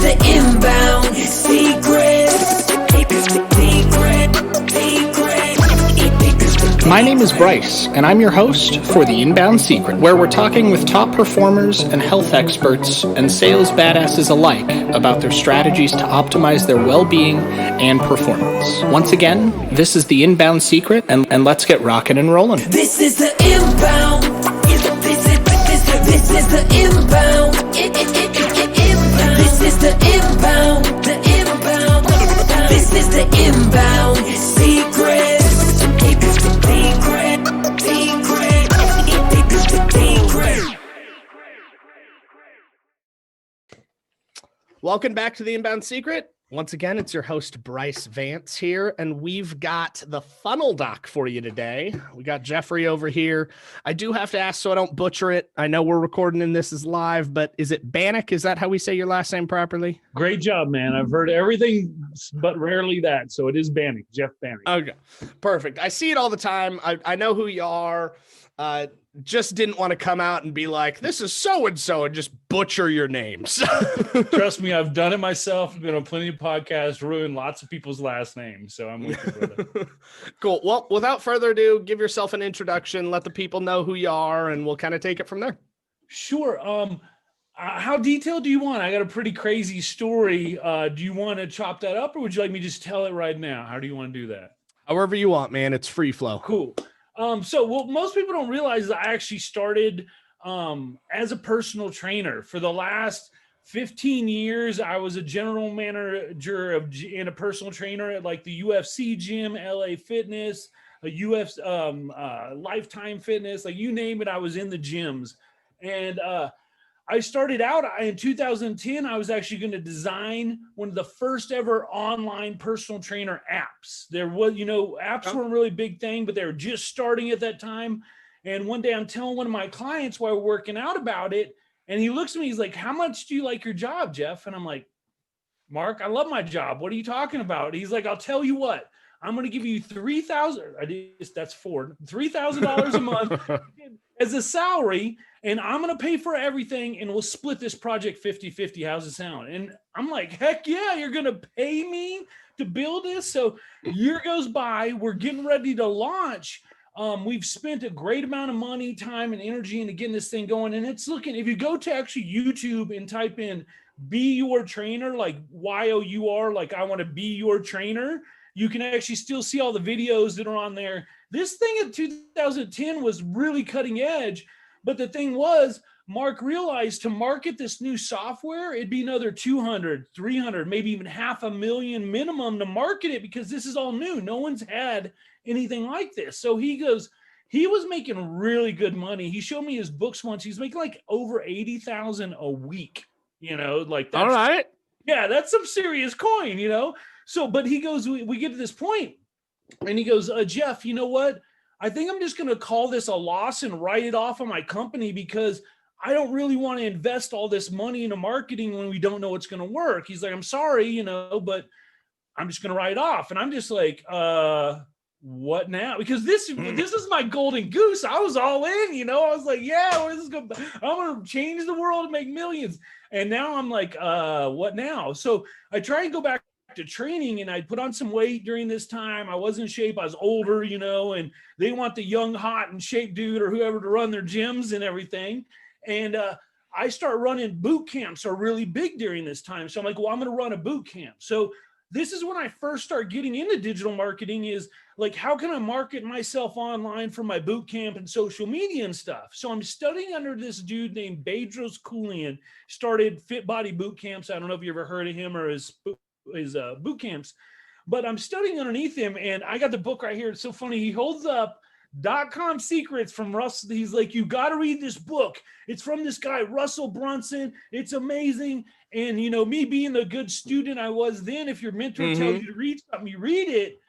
the inbound secret. My name is Bryce, and I'm your host for The Inbound Secret, where we're talking with top performers and health experts and sales badasses alike about their strategies to optimize their well-being and performance. Once again, this is The Inbound Secret, and let's get rocking and rolling. This is the inbound. This is the inbound. This is the inbound. The inbound. This is the inbound secret. Welcome back to The Inbound Secret. Once again, it's your host, Bryce Vance here, and we've got the funnel doc for you today. We got Jeffrey over here. I do have to ask so I don't butcher it. I know we're recording and this is live, but is it Banek? Is that how we say your last name properly? Great job, man. I've heard everything, but rarely that. So it is Banek, Jeff Banek. Okay, perfect. I see it all the time. I know who you are. Just didn't want to come out and be like, this is so-and-so and just butcher your names. Trust me, I've done it myself. I've been on plenty of podcasts, ruined lots of people's last names. So I'm with you, brother. Cool. Well, without further ado, give yourself an introduction, let the people know who you are, and we'll kind of take it from there. Sure. How detailed do you want? I got a pretty crazy story. Do you want to chop that up, or would you like me to just tell it right now? How do you want to do that? However you want, man. It's free flow. Cool. So most people don't realize that I actually started as a personal trainer. For the last 15 years, I was a general manager and a personal trainer at like the UFC gym, LA Fitness, a Lifetime Fitness, like you name it, I was in the gyms. And I started out in 2010. I was actually going to design one of the first ever online personal trainer apps. There was, apps weren't really a big thing, but they were just starting at that time. And one day I'm telling one of my clients while we're working out about it. And he looks at me, he's like, how much do you like your job, Jeff? And I'm like, Mark, I love my job. What are you talking about? He's like, I'll tell you what, I'm going to give you $3,000 a month as a salary, and I'm going to pay for everything, and we'll split this project 50-50. How's it sound? And I'm like, heck yeah, you're going to pay me to build this? So year goes by, we're getting ready to launch. We've spent a great amount of money, time, and energy into getting this thing going. And it's looking, if you go to actually YouTube and type in Be Your Trainer, like YOUR, like I want to be your trainer, you can actually still see all the videos that are on there. This thing in 2010 was really cutting edge. But the thing was, Mark realized to market this new software, it'd be another 200, 300, maybe even $500,000 minimum to market it, because this is all new. No one's had anything like this. So he goes, he was making really good money. He showed me his books once. He's making like over $80,000 a week, like that. All right. Yeah, that's some serious coin, So, but he goes, we get to this point and he goes, Jeff, you know what? I think I'm just going to call this a loss and write it off on my company, because I don't really want to invest all this money into marketing when we don't know it's going to work. He's like, I'm sorry, but I'm just going to write it off. And I'm just like, what now? Because this is my golden goose. I was all in, I was like, yeah, I'm going to change the world and make millions. And now I'm like, what now? So I try and go back to training, and I put on some weight during this time. I was in shape. I was older, and they want the young, hot, and shape dude or whoever to run their gyms and everything. And I start running boot camps are really big during this time. So I'm like, well, I'm going to run a boot camp. So this is when I first start getting into digital marketing, is like, how can I market myself online for my boot camp and social media and stuff? So I'm studying under this dude named Bedros Keuilian, started Fit Body Boot Camps. I don't know if you ever heard of him or his boot camps, but I'm studying underneath him, and I got the book right here. It's so funny. He holds up .com secrets from Russell. He's like, you got to read this book. It's from this guy, Russell Brunson. It's amazing. And, me being the good student I was then, if your mentor tells you to read something, you read it.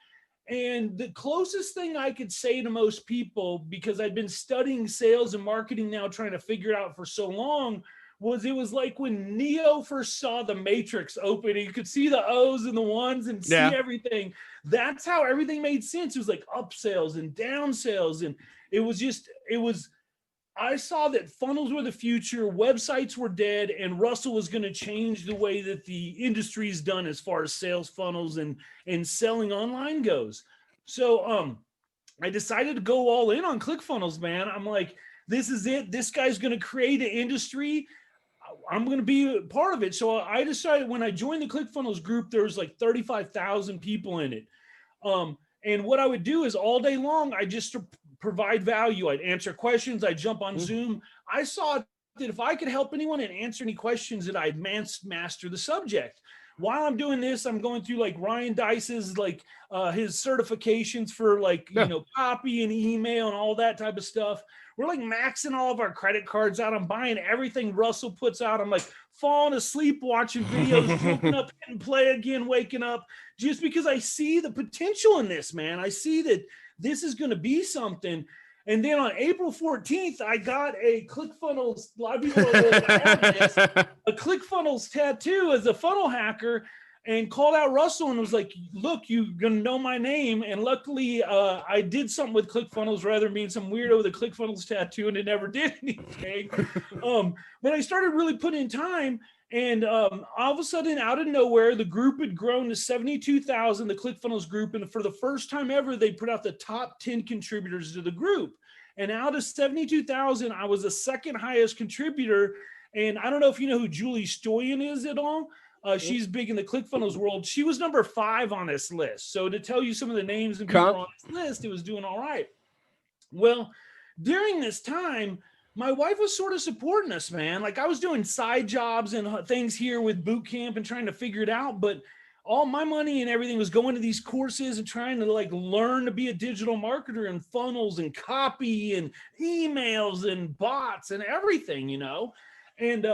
And the closest thing I could say to most people, because I'd been studying sales and marketing now, trying to figure it out for so long, it was like when Neo first saw the Matrix open, you could see the O's and the ones and see everything. That's how everything made sense. It was like up sales and down sales. And it was I saw that funnels were the future, websites were dead, and Russell was going to change the way that the industry is done as far as sales funnels and selling online goes. So I decided to go all in on ClickFunnels, man. I'm like, this is it. This guy's going to create an industry. I'm going to be a part of it. So I decided when I joined the ClickFunnels group, there was like 35,000 people in it. And what I would do is all day long, I just provide value. I'd answer questions. I'd jump on Zoom. I saw that if I could help anyone and answer any questions, that I'd master the subject. While I'm doing this, I'm going through like Ryan Dice's, like his certifications for like, you know, copy and email and all that type of stuff. We're like maxing all of our credit cards out. I'm buying everything Russell puts out. I'm like falling asleep, watching videos, waking up, hitting play again, waking up, just because I see the potential in this, man. I see that this is going to be something. And then on April 14th, I got a ClickFunnels, a lot of people don't know that I have this, a ClickFunnels tattoo as a funnel hacker, and called out Russell and was like, look, you're going to know my name. And luckily, I did something with ClickFunnels rather than being some weirdo with a ClickFunnels tattoo, and it never did anything. But I started really putting in time. And all of a sudden, out of nowhere, the group had grown to 72,000, the ClickFunnels group. And for the first time ever, they put out the top 10 contributors to the group. And out of 72,000, I was the second highest contributor. And I don't know if you know who Julie Stoyan is at all. She's big in the ClickFunnels world. She was number 5 on this list. So to tell you some of the names and people on this list, it was doing all right. Well, during this time, my wife was sort of supporting us, man. Like I was doing side jobs and things here with boot camp and trying to figure it out. But all my money and everything was going to these courses and trying to like learn to be a digital marketer and funnels and copy and emails and bots and everything, you know? And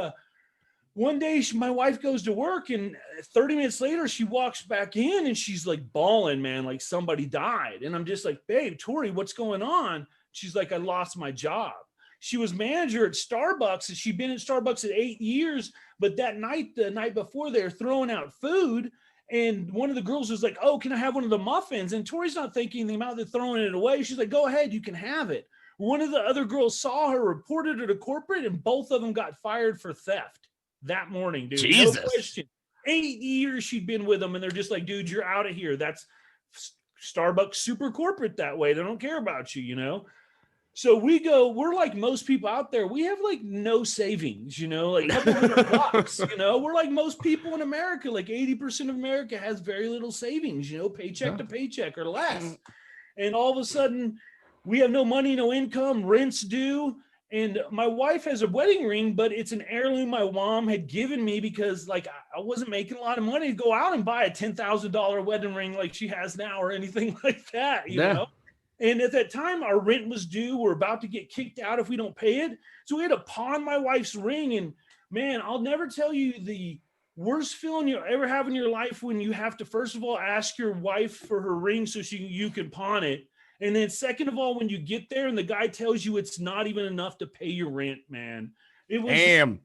one day my wife goes to work, and 30 minutes later, she walks back in and she's like bawling, man, like somebody died. And I'm just like, babe, Tori, what's going on? She's like, I lost my job. She was manager at Starbucks, and she'd been at Starbucks at 8 years. But that night, the night before, they're throwing out food. And one of the girls was like, oh, can I have one of the muffins? And Tori's not thinking the amount they're throwing it away. She's like, go ahead, you can have it. One of the other girls saw her, reported her to corporate, and both of them got fired for theft that morning, dude. Jesus. No question. 8 years she'd been with them, and they're just like, dude, you're out of here. That's Starbucks super corporate that way. They don't care about you, you know? So we're like most people out there. We have like no savings, you know, like $200, you know, we're like most people in America. Like 80% of America has very little savings, you know, paycheck to paycheck or less. And all of a sudden we have no money, no income, rent's due. And my wife has a wedding ring, but it's an heirloom my mom had given me because like I wasn't making a lot of money to go out and buy a $10,000 wedding ring like she has now or anything like that, you know? And at that time, our rent was due. We're about to get kicked out if we don't pay it. So we had to pawn my wife's ring. And man, I'll never tell you the worst feeling you ever have in your life when you have to, first of all, ask your wife for her ring so you can pawn it. And then second of all, when you get there and the guy tells you it's not even enough to pay your rent, man. It was Damn.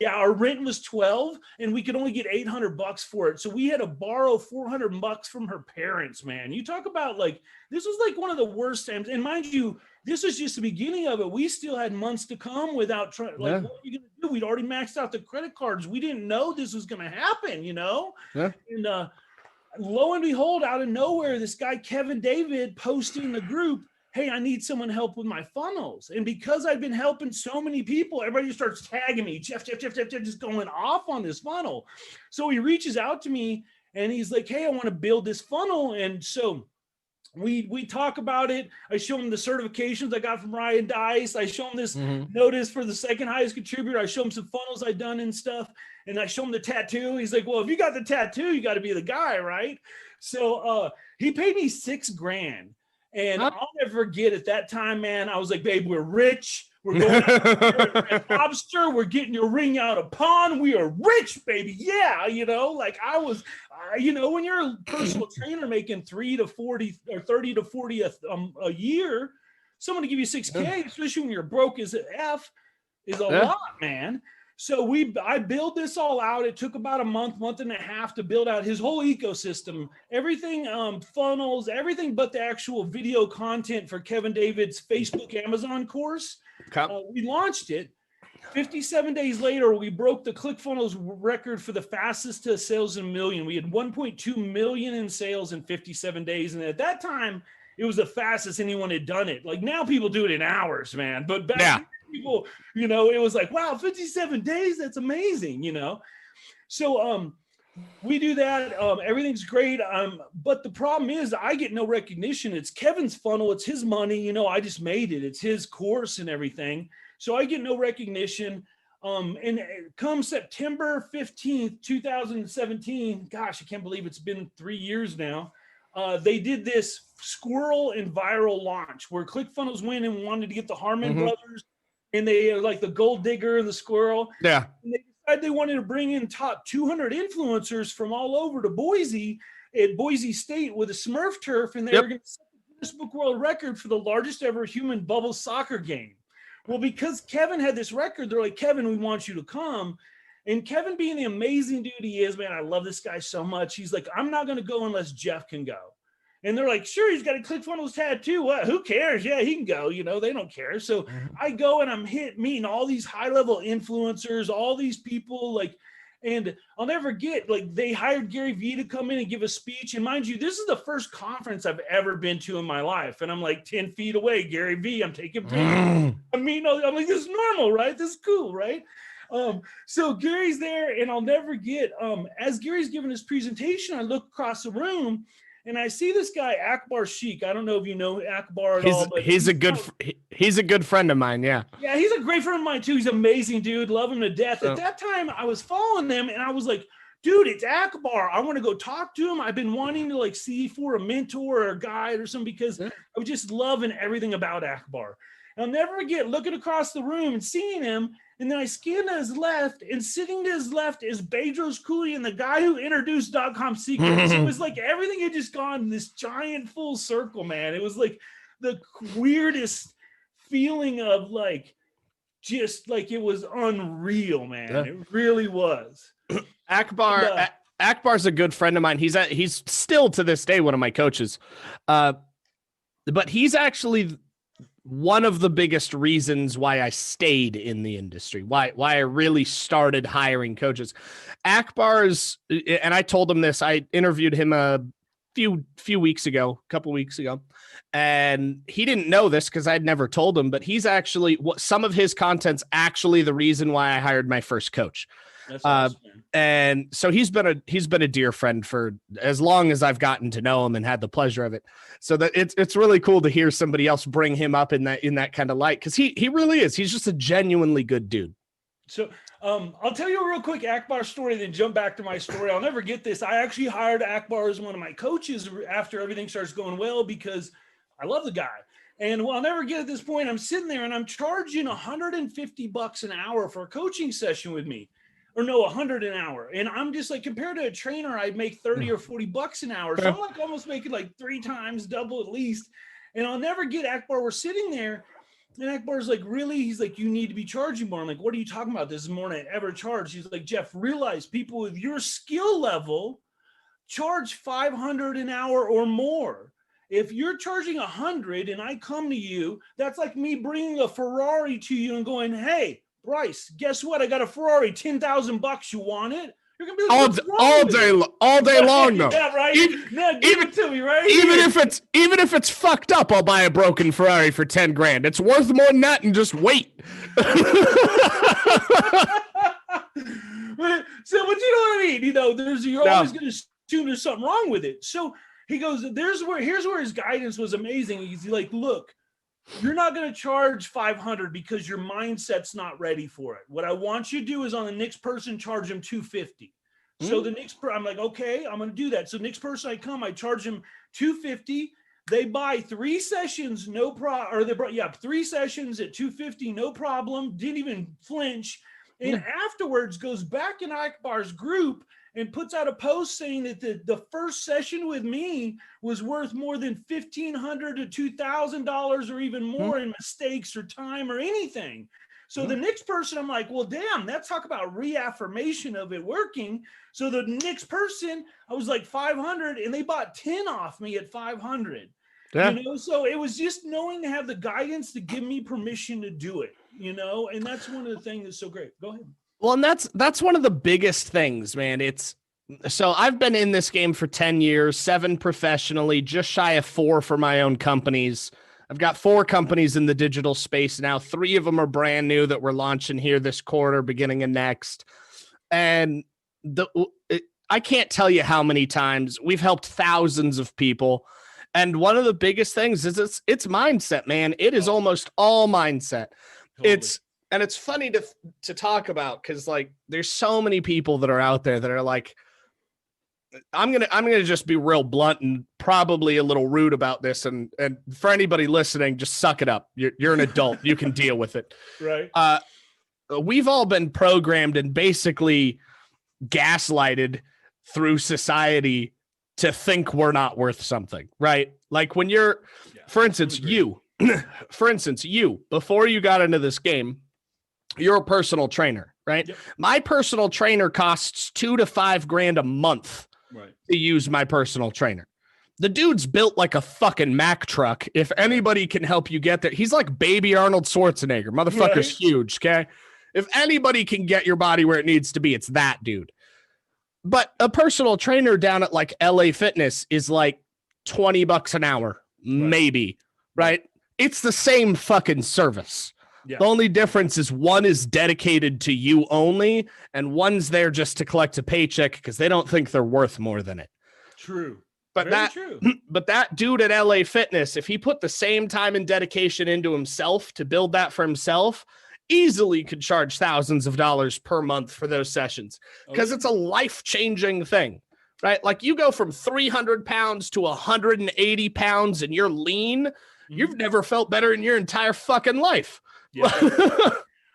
Yeah, our rent was 12 and we could only get $800 for it. So we had to borrow $400 from her parents, man. You talk about like, this was like one of the worst times. And mind you, this was just the beginning of it. We still had months to come without trying, like, what are you going to do? We'd already maxed out the credit cards. We didn't know this was going to happen, you know? Yeah. And lo and behold, out of nowhere, this guy, Kevin David, posting in the group, hey, I need someone help with my funnels. And because I've been helping so many people, everybody starts tagging me, Jeff, just going off on this funnel. So he reaches out to me and he's like, hey, I want to build this funnel. And so we talk about it. I show him the certifications I got from Ryan Dice. I show him this notice for the second highest contributor. I show him some funnels I've done and stuff. And I show him the tattoo. He's like, well, if you got the tattoo, you got to be the guy, right? So he paid me $6,000. And I'll never forget at that time, man, I was like, babe, we're rich. We're going out at Lobster. We're getting your ring out of pawn. We are rich, baby. Yeah. You know, like I was, you know, when you're a personal trainer making 30 to 40 a year, someone to give you $6,000, especially when you're broke as an F, is a lot, man. So I built this all out. It took about a month and a half to build out his whole ecosystem, everything, funnels, everything but the actual video content for Kevin David's Facebook Amazon course. We launched it. 57 days later, we broke the ClickFunnels record for the fastest to sales in a million. We had 1.2 million in sales in 57 days. And at that time, it was the fastest anyone had done it. Like now people do it in hours, man. But back then, people, it was like, wow, 57 days, that's amazing, So we do that. Everything's great. But the problem is I get no recognition. It's Kevin's funnel. It's his money. I just made it. It's his course and everything. So I get no recognition. And come September 15th, 2017, gosh, I can't believe it's been 3 years now. They did this squirrel and viral launch where ClickFunnels went and wanted to get the Harmon brothers, and they like the gold digger and the squirrel. Yeah. And they decided they wanted to bring in top 200 influencers from all over to Boise at Boise State with a Smurf turf. And they were going to set the Guinness Book World Record for the largest ever human bubble soccer game. Well, because Kevin had this record, they're like, Kevin, we want you to come. And Kevin, being the amazing dude he is, man, I love this guy so much. He's like, I'm not going to go unless Jeff can go. And they're like, sure, he's got a ClickFunnels tattoo. What? Who cares? Yeah, he can go. They don't care. So I go and I'm meeting all these high-level influencers, all these people, and I'll never forget, they hired Gary Vee to come in and give a speech. And mind you, this is the first conference I've ever been to in my life. And I'm like 10 feet away, Gary Vee, I'm taking pictures. I'm like, this is normal, right? This is cool, right? So Gary's there, and I'll never forget, as Gary's giving his presentation, I look across the room and I see this guy, Akbar Sheikh. I don't know if you know Akbar at all. But he's a good friend of mine. Yeah. Yeah, he's a great friend of mine too. He's an amazing dude. Love him to death. At that time, I was following them and I was like, dude, it's Akbar. I want to go talk to him. I've been wanting to see for a mentor or a guide or something because I was just loving everything about Akbar. And I'll never forget looking across the room and seeing him. And then I scanned to his left, and sitting to his left is Bedros Keuilian, the guy who introduced .com secrets. It was like everything had just gone in this giant full circle, man. It was like the weirdest feeling of just it was unreal, man. Yeah. It really was. Akbar's a good friend of mine. He's still to this day one of my coaches, but he's actually one of the biggest reasons why I stayed in the industry, why I really started hiring coaches. Akbar's, and I told him this, I interviewed him a couple weeks ago, and he didn't know this because I'd never told him, but he's actually, some of his content's actually the reason why I hired my first coach. That's awesome, man. And so he's been a dear friend for as long as I've gotten to know him and had the pleasure of it. So that it's really cool to hear somebody else bring him up in that kind of light. Cause he really is. He's just a genuinely good dude. So I'll tell you a real quick Akbar story, then jump back to my story. I'll never get this. I actually hired Akbar as one of my coaches after everything starts going well, because I love the guy. And I'll never get at this point. I'm sitting there and I'm charging $150 an hour for a coaching session with me. Or no, 100 an hour. And I'm just like, compared to a trainer, I'd make 30 or $40 an hour. So I'm like almost making 3 times double at least. And I'll never get Akbar. We're sitting there and Akbar's like, really? He's like, you need to be charging more. I'm like, what are you talking about? This is more than I ever charged. He's like, Jeff, realize people with your skill level charge $500 an hour or more. If you're charging 100 and I come to you, that's like me bringing a Ferrari to you and going, hey, Bryce, guess what? I got a Ferrari, $10,000. You want it? You're gonna be like, all day long, though. Yeah, right. Give it to me, right? Even if it's fucked up, I'll buy a broken Ferrari for $10,000. It's worth more than that, and just wait. So, but you know what I mean? You're always gonna assume there's something wrong with it. So he goes, here's where his guidance was amazing. He's like, look, you're not going to charge $500 because your mindset's not ready for it. What I want you to do is on the next person, charge them $250. So the next I'm like, okay, I'm going to do that. So next person I charge them $250. They buy 3 sessions, no problem. Or they brought, 3 sessions at $250, no problem. Didn't even flinch. And afterwards goes back in Akbar's group and puts out a post saying that the first session with me was worth more than $1,500 to $2,000 or even more in mistakes or time or anything. So the next person, I'm like, well, damn, let's talk about reaffirmation of it working. So the next person, I was like 500 and they bought 10 off me at 500. Yeah. So it was just knowing to have the guidance to give me permission to do it. you know, and that's one of the things that's so great. Go ahead. Well, and that's one of the biggest things, man. So I've been in this game for 10 years, 7 professionally, just shy of 4 for my own companies. I've got 4 companies in the digital space now. 3 of them are brand new that we're launching here this quarter, beginning of next. And I can't tell you how many times we've helped thousands of people. And one of the biggest things is it's mindset, man. It is almost all mindset. Totally. It's funny to talk about because like there's so many people that are out there that are like, I'm gonna just be real blunt and probably a little rude about this. And for anybody listening, just suck it up. You're an adult. You can deal with it. Right. We've all been programmed and basically gaslighted through society to think we're not worth something, right? Like when you're, for instance, you, before you got into this game, you're a personal trainer, right? Yep. My personal trainer costs $2,000 to $5,000 a month to use my personal trainer. The dude's built like a fucking Mack truck. If anybody can help you get there, he's like baby Arnold Schwarzenegger. Motherfucker's huge, okay? If anybody can get your body where it needs to be, it's that dude. But a personal trainer down at like LA Fitness is like $20 an hour, maybe, right? It's the same fucking service. Yeah. The only difference is one is dedicated to you only, and one's there just to collect a paycheck because they don't think they're worth more than it. True. But that dude at LA Fitness, if he put the same time and dedication into himself to build that for himself, easily could charge thousands of dollars per month for those sessions because it's a life-changing thing, right? Like you go from 300 pounds to 180 pounds and you're lean. You've never felt better in your entire fucking life. Yeah.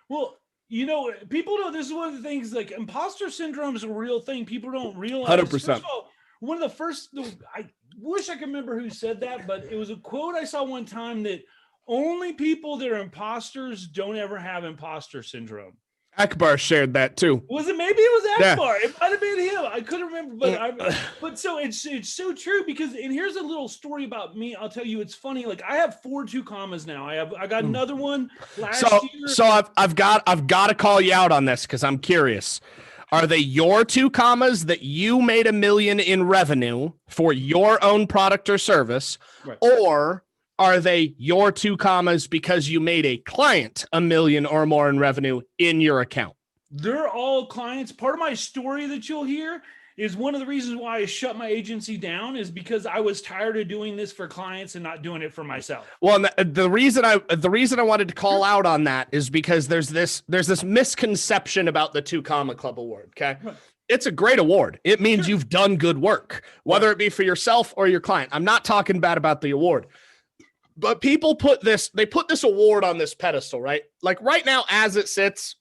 Well, you know, people know this is one of the things, like imposter syndrome is a real thing. People don't realize. 100%. First of all, one of the first, I wish I could remember who said that, but it was a quote I saw one time that only people that are imposters don't ever have imposter syndrome. Akbar shared that too. Was it? Maybe it was Akbar. Yeah. It might have been him. I couldn't remember, but so it's so true because, and here's a little story about me. I'll tell you, it's funny. Like I have 4 2 commas now. I got another one last year. So I've got to call you out on this because I'm curious. Are they your 2 commas that you made $1 million in revenue for your own product or service, or are they your 2 commas because you made a client $1 million or more in revenue in your account? They're all clients. Part of my story that you'll hear is one of the reasons why I shut my agency down is because I was tired of doing this for clients and not doing it for myself. Well, the reason I wanted to call out on that is because there's this misconception about the 2 Comma Club Award. Okay. Right. It's a great award. It means you've done good work, whether it be for yourself or your client. I'm not talking bad about the award. But people put this award on this pedestal, right? Like right now, as it sits,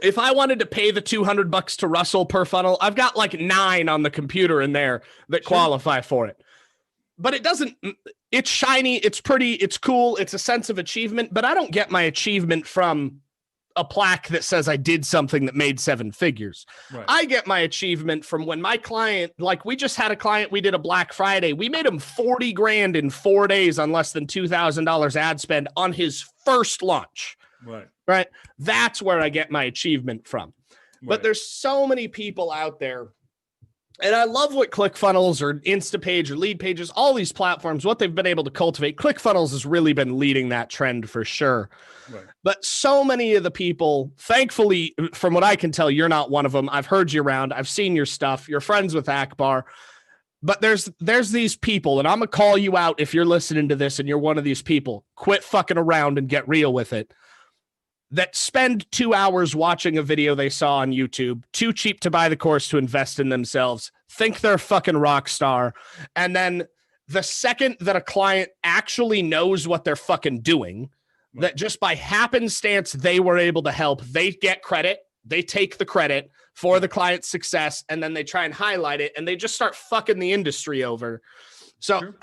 if I wanted to pay the $200 to Russell per funnel, I've got like 9 on the computer in there that qualify for it. But it's shiny, it's pretty, it's cool, it's a sense of achievement, but I don't get my achievement from a plaque that says I did something that made 7 figures. Right. I get my achievement from when my client, like we just had a client, we did a Black Friday. We made him $40,000 in 4 days on less than $2,000 ad spend on his first launch. Right. That's where I get my achievement from. But there's so many people out there. And I love what ClickFunnels or Instapage or Lead Pages, all these platforms, what they've been able to cultivate. ClickFunnels has really been leading that trend for sure. Right. But so many of the people, thankfully, from what I can tell, you're not one of them. I've heard you around. I've seen your stuff. You're friends with Akbar. But there's these people, and I'm going to call you out if you're listening to this and you're one of these people. Quit fucking around and get real with it. That spend 2 hours watching a video they saw on YouTube, too cheap to buy the course to invest in themselves, think they're a fucking rock star, and then the second that a client actually knows what they're fucking doing, that just by happenstance they were able to help, they get credit, they take the credit for the client's success, and then they try and highlight it, and they just start fucking the industry over. So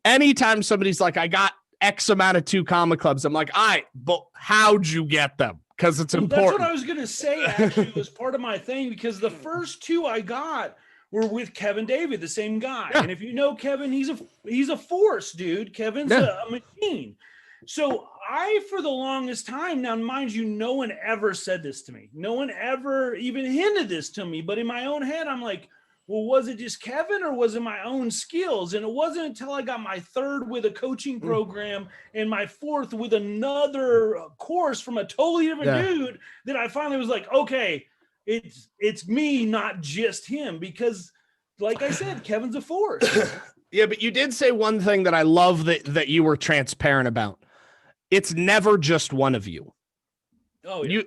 anytime somebody's like, I got X amount of 2 Comma Clubs, I'm like, all right, but how'd you get them? Because it's important. That's what I was going to say, actually, was part of my thing, because the first 2 I got were with Kevin David, the same guy. Yeah. And if you know Kevin, he's a force, dude. Kevin's a machine. So I, for the longest time, now mind you, no one ever said this to me. No one ever even hinted this to me. But in my own head, I'm like, well, was it just Kevin or was it my own skills? And it wasn't until I got my third with a coaching program and my fourth with another course from a totally different dude that I finally was like, okay, it's me, not just him. Because like I said, Kevin's a force. Yeah, but you did say one thing that I love that you were transparent about. It's never just one of you. Oh, yeah.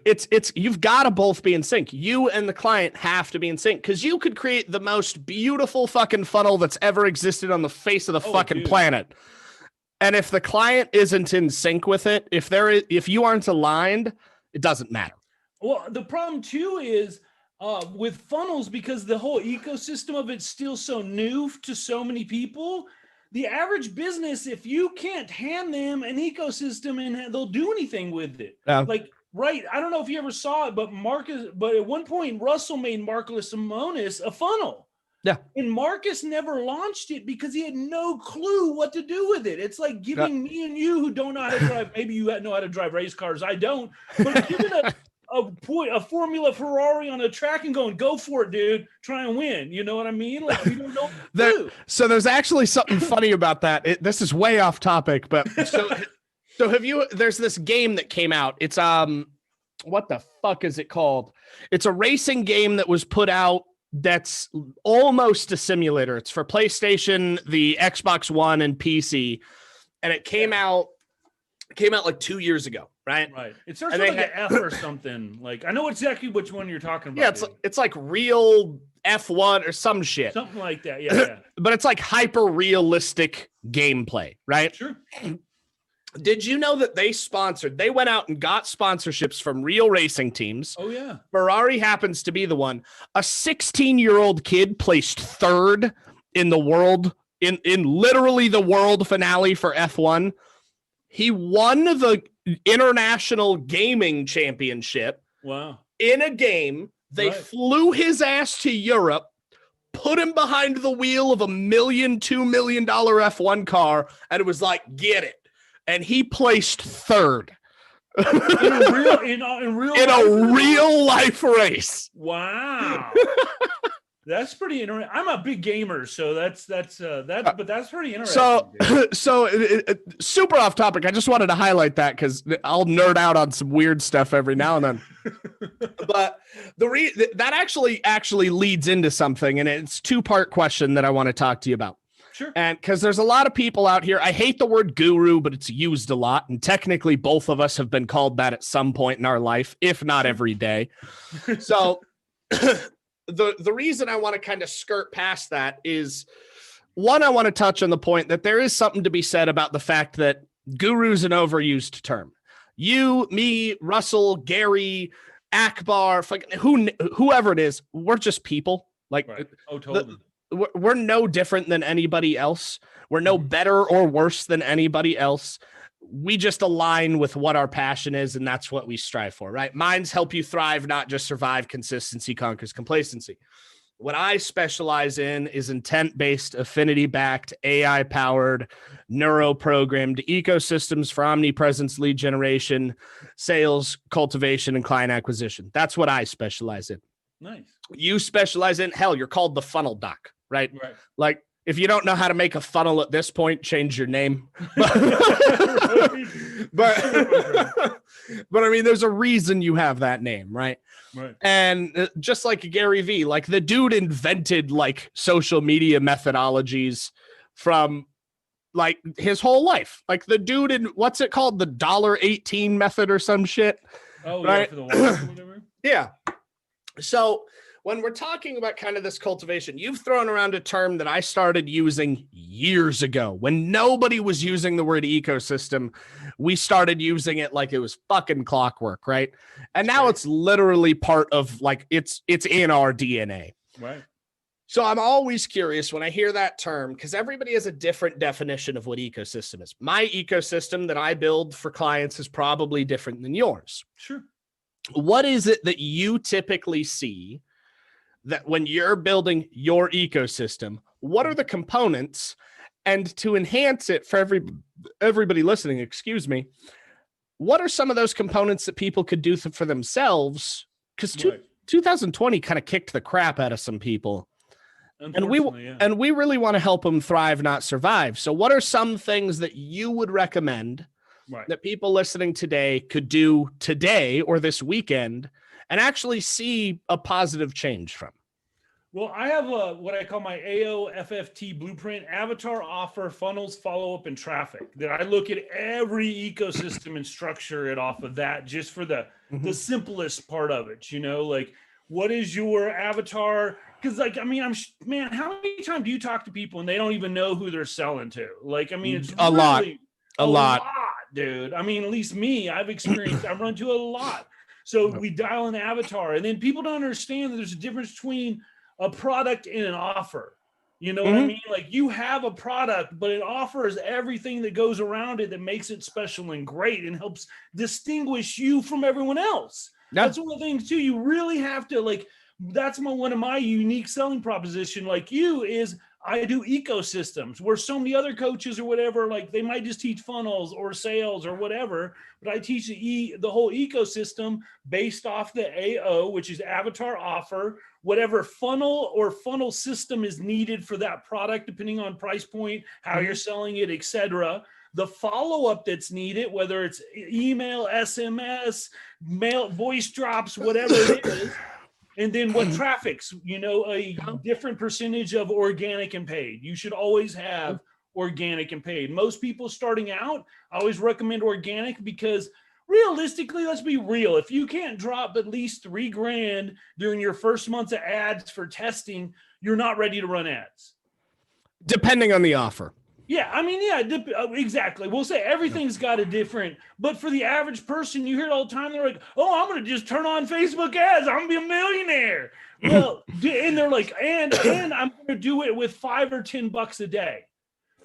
You've got to both be in sync. You and the client have to be in sync, because you could create the most beautiful fucking funnel that's ever existed on the face of the fucking planet. And if the client isn't in sync with it, if you aren't aligned, it doesn't matter. Well, the problem too is with funnels, because the whole ecosystem of it's still so new to so many people. The average business, if you can't hand them an ecosystem and they'll do anything with it, right. I don't know if you ever saw it, but at one point, Russell made Marcus Simonis a funnel. Yeah. And Marcus never launched it because he had no clue what to do with it. It's like giving me and you who don't know how to drive, maybe you know how to drive race cars, I don't, but giving a Formula Ferrari on a track and going, go for it, dude, try and win. You know what I mean? Like, we don't know what to do. So there's actually something funny about that. This is way off topic, but so there's this game that came out. It's, what the fuck is it called? It's a racing game that was put out that's almost a simulator. It's for PlayStation, the Xbox One, and PC. And it came out like 2 years ago, right? Right. It starts with like an F or something. Like, I know exactly which one you're talking about. Yeah, it's like real F1 or some shit. Something like that. Yeah. But it's like hyper realistic gameplay, right? Sure. Did you know that they went out and got sponsorships from real racing teams? Oh, yeah. Ferrari happens to be the one. A 16-year-old kid placed third in the world, in literally the world finale for F1. He won the international gaming championship. Wow. In a game. They flew his ass to Europe, put him behind the wheel of $2 million F1 car, and it was like, get it. And he placed third in a real life race. Wow. That's pretty interesting. I'm a big gamer, so that's pretty interesting. So super off topic. I just wanted to highlight that because I'll nerd out on some weird stuff every now and then. But that actually leads into something, and it's a 2-part question that I want to talk to you about. Sure. And because there's a lot of people out here. I hate the word guru, but it's used a lot, and technically both of us have been called that at some point in our life, if not every day. So. The reason I want to kind of skirt past that is, one, I want to touch on the point that there is something to be said about the fact that guru's an overused term. You, me, Russell, Gary, Akbar, whoever it is, we're just people. Like, right. Oh, totally. We're no different than anybody else. We're no better or worse than anybody else. We just align with what our passion is, and that's what we strive for, right? Mine's help you thrive, not just survive. Consistency conquers complacency. What I specialize in is intent-based, affinity-backed, AI-powered, neuro-programmed ecosystems for omnipresence, lead generation, sales, cultivation, and client acquisition. That's what I specialize in. Nice. You specialize in, hell, you're called the funnel doc, right? Right. Like, if you don't know how to make a funnel at this point, change your name. But I mean, there's a reason you have that name, right? Right. And just like Gary Vee, like the dude invented like social media methodologies from like his whole life. Like the dude in, what's it called? The $1.18 method or some shit. Oh, right? Yeah, for the watch or whatever. Yeah. So when we're talking about kind of this cultivation, you've thrown around a term that I started using years ago when nobody was using the word ecosystem. We started using it like it was fucking clockwork, right? And now it's literally part of like it's in our DNA. Right. So I'm always curious when I hear that term, because everybody has a different definition of what ecosystem is. My ecosystem that I build for clients is probably different than yours. Sure. What is it that you typically see that when you're building your ecosystem, what are the components? And to enhance it for everybody listening, excuse me, what are some of those components that people could do for themselves? Because 2020 kind of kicked the crap out of some people. And we really want to help them thrive, not survive. So what are some things that you would recommend that people listening today could do today or this weekend and actually see a positive change from? Well, I have what I call my AOFFT blueprint: avatar, offer, funnels, follow-up, and traffic. That I look at every ecosystem and structure it off of that, just for the simplest part of it. You know, like, what is your avatar? Because, like, I mean, man, how many times do you talk to people and they don't even know who they're selling to? Like, I mean, it's a lot, dude. I mean, at least me, I've run to a lot. So we dial an avatar, and then people don't understand that there's a difference between a product and an offer. You know what I mean? Like, you have a product, but it offers everything that goes around it that makes it special and great and helps distinguish you from everyone else. That's one of the things too. You really have to, like, that's one of my unique selling proposition, like you, is I do ecosystems where so many other coaches or whatever, like, they might just teach funnels or sales or whatever, but I teach the whole ecosystem based off the AO, which is avatar, offer, whatever funnel or funnel system is needed for that product, depending on price point, how you're selling it, etc. The follow-up that's needed, whether it's email, SMS, mail, voice drops, whatever it is. And then what traffics, you know, a different percentage of organic and paid. You should always have organic and paid. Most people starting out, I always recommend organic, because realistically, let's be real. If you can't drop at least $3,000 during your first months of ads for testing, you're not ready to run ads. Depending on the offer. Yeah, I mean, exactly. We'll say everything's got a different, but for the average person, you hear it all the time. They're like, oh, I'm going to just turn on Facebook ads. I'm going to be a millionaire. Well, and they're like, and I'm going to do it with $5 or $10 a day.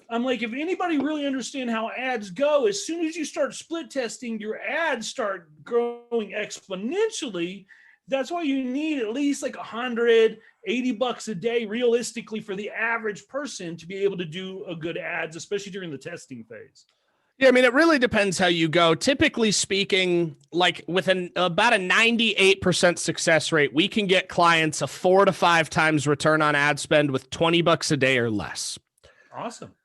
I'm like, if anybody really understand how ads go, as soon as you start split testing, your ads start growing exponentially. That's why you need at least like $180 a day realistically for the average person to be able to do a good ads, especially during the testing phase. Yeah, I mean, it really depends how you go. Typically speaking, like with about a 98% success rate, we can get clients a 4 to 5 times return on ad spend with $20 a day or less. Awesome.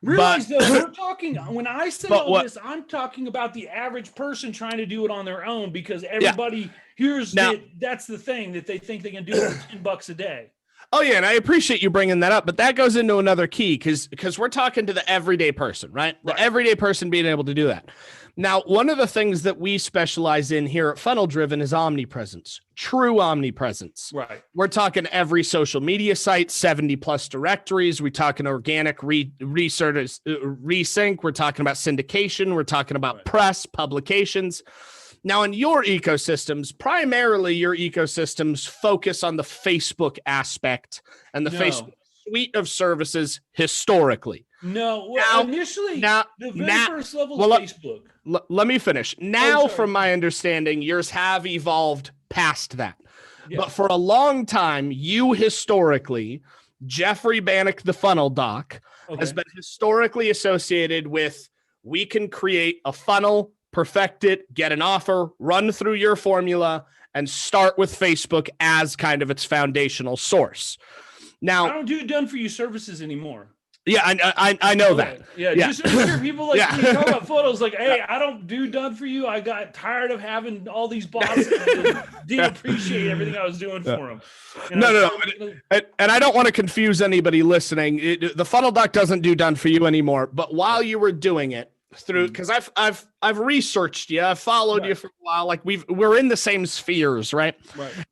Realize though, we're talking, when I say all this, I'm talking about the average person trying to do it on their own, because everybody hears that's the thing, that they think they can do it for $10 a day. Oh yeah, and I appreciate you bringing that up, but that goes into another key, because we're talking to the everyday person, right? The everyday person being able to do that. Now, one of the things that we specialize in here at Funnel Driven is omnipresence, true omnipresence. Right. We're talking every social media site, 70 plus directories. We're talking organic resync. We're talking about syndication. We're talking about press, publications. Now, in your ecosystems, primarily your ecosystems focus on the Facebook aspect and the Facebook suite of services historically. No, well, initially, the very first level is Facebook. Let me finish. Now, from my understanding, yours have evolved past that. Yeah. But for a long time, you historically, Jeffery Banek, the funnel doc, has been historically associated with, we can create a funnel, perfect it, get an offer, run through your formula, and start with Facebook as kind of its foundational source. Now, I don't do done for you services anymore. Yeah, I know that. Yeah, just to hear people like me talk about photos, like, hey, I don't do done for you. I got tired of having all these bosses that didn't appreciate everything I was doing for them. No. And I don't want to confuse anybody listening. The funnel doc doesn't do done for you anymore. But while you were doing it, through, because I've researched you, I've followed you for a while, like we're in the same spheres, right?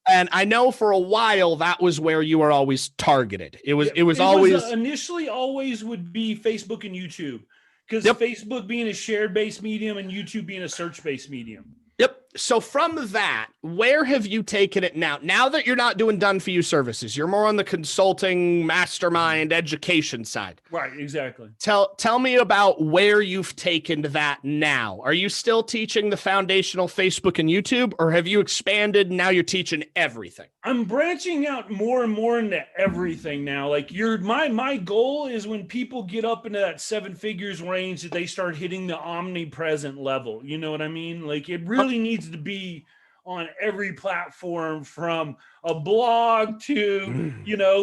And I know for a while that was where you were always targeted. It was always initially always would be Facebook and YouTube, because Facebook being a shared based medium and YouTube being a search based medium. Yep. so from that, where have you taken it now? Now that you're not doing done for you services, you're more on the consulting, mastermind, education side. Right, exactly. Tell me about where you've taken that now. Are you still teaching the foundational Facebook and YouTube, or have you expanded and now you're teaching everything? I'm branching out more and more into everything now. Like my goal is when people get up into that 7 figures range that they start hitting the omnipresent level. You know what I mean? Like it really needs to be on every platform, from a blog to,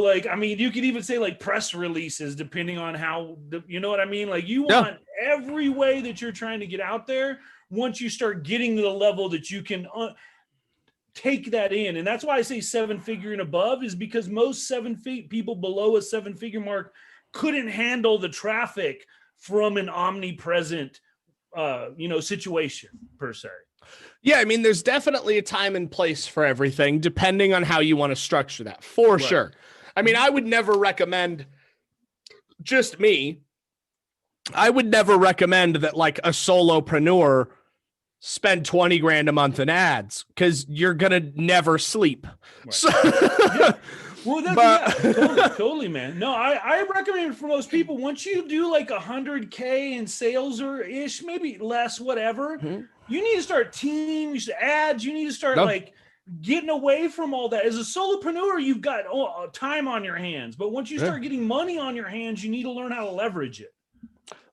like, I mean, you could even say like press releases, depending on how, you know what I mean? Like you want every way that you're trying to get out there. Once you start getting to the level that you can take that in. And that's why I say 7 figure and above, is because most people below a 7 figure mark couldn't handle the traffic from an omnipresent, situation per se. Yeah, I mean, there's definitely a time and place for everything, depending on how you want to structure that, for sure. I mean, I would never recommend, just me, I would never recommend that like a solopreneur spend 20 grand a month in ads, because you're going to never sleep. Right. So, Well, that's totally, man. No, I recommend it for most people. Once you do like 100K in sales or ish, maybe less, whatever, you need to start teams, ads. You need to start like getting away from all that. As a solopreneur, you've got time on your hands. But once you start getting money on your hands, you need to learn how to leverage it.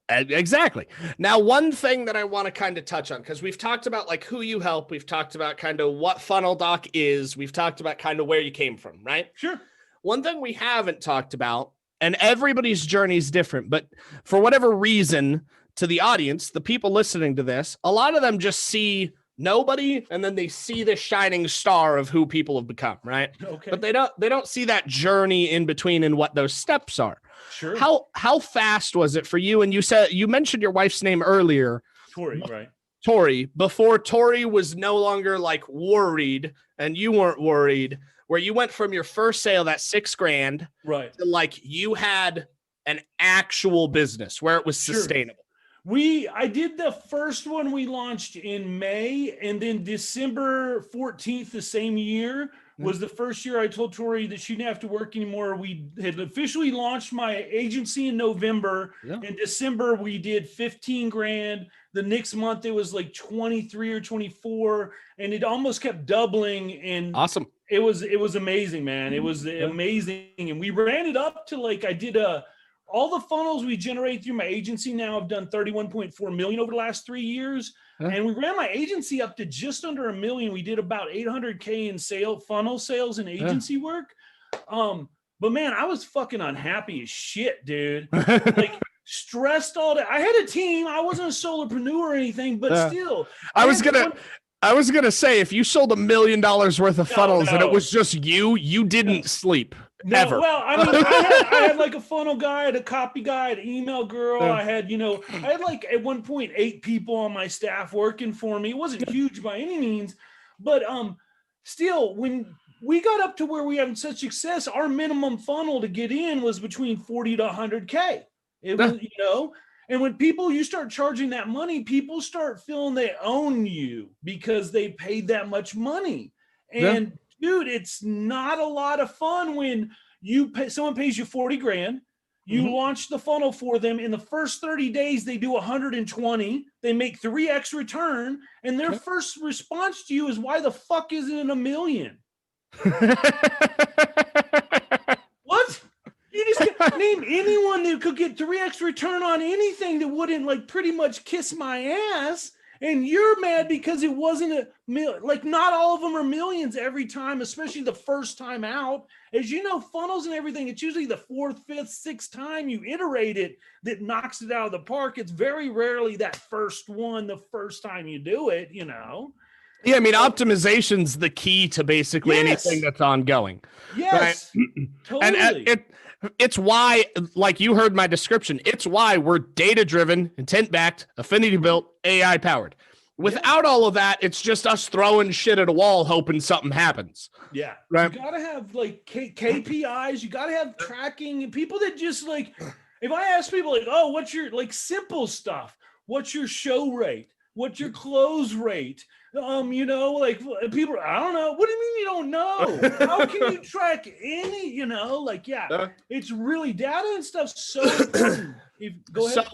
Exactly. Now, one thing that I want to kind of touch on, because we've talked about like who you help, we've talked about kind of what Funnel Doc is, we've talked about kind of where you came from, right? Sure. One thing we haven't talked about, and everybody's journey is different, but for whatever reason, to the audience, the people listening to this, a lot of them just see nobody, and then they see the shining star of who people have become, right? Okay. But they don't see that journey in between and what those steps are. Sure. How fast was it for you? And you mentioned your wife's name earlier. Tori, right? Tori. Before Tori was no longer like worried and you weren't worried, where you went from your first sale, that $6,000, right, to like you had an actual business where it was sustainable. I did the first one we launched in May, and then December 14th, the same year, was the first year I told Tori that she didn't have to work anymore. We had officially launched my agency in November. Yeah. In December, we did 15 grand. The next month, it was like 23 or 24, and it almost kept doubling. And awesome. It was amazing, man. It was amazing. And we ran it up to like, I did all the funnels we generate through my agency now have done 31.4 million over the last 3 years. And we ran my agency up to just under $1 million. We did about 800K in funnel sales and agency work. But man, I was fucking unhappy as shit, dude. Like stressed all day. I had a team. I wasn't a solopreneur or anything, but still. I was gonna say, if you sold $1 million worth of funnels and it was just you didn't sleep. Ever. Well, I mean, I had like a funnel guy, I had a copy guy, an email girl. I had like at one point 8 people on my staff working for me. It wasn't huge by any means, but still, when we got up to where we had such success, our minimum funnel to get in was between 40 to 100K. It was, and when you start charging that money, people start feeling they own you because they paid that much money. And dude, it's not a lot of fun when someone pays you 40 grand, you launch the funnel for them. In the first 30 days, they do 120, they make 3x return, and their first response to you is, why the fuck isn't it $1 million? What? You just name anyone that could get 3x return on anything that wouldn't like pretty much kiss my ass. And you're mad because it wasn't a million. Like, not all of them are millions every time, especially the first time out. As you know, funnels and everything, it's usually the 4th, 5th, 6th time you iterate it that knocks it out of the park. It's very rarely that first one, the first time you do it, Yeah, I mean, optimization's the key to basically anything that's ongoing. Yes, right? Totally. And it's why, like you heard my description, it's why we're data-driven, intent-backed, affinity-built, AI-powered. Without all of that, it's just us throwing shit at a wall hoping something happens. Yeah. Right? You got to have, like, KPIs. You got to have tracking. And people that just, like, if I ask people, like, oh, what's your, like, simple stuff. What's your show rate? What's your close rate? Like people, I don't know. What do you mean you don't know? How can you track any, it's really data and stuff so important. Go ahead.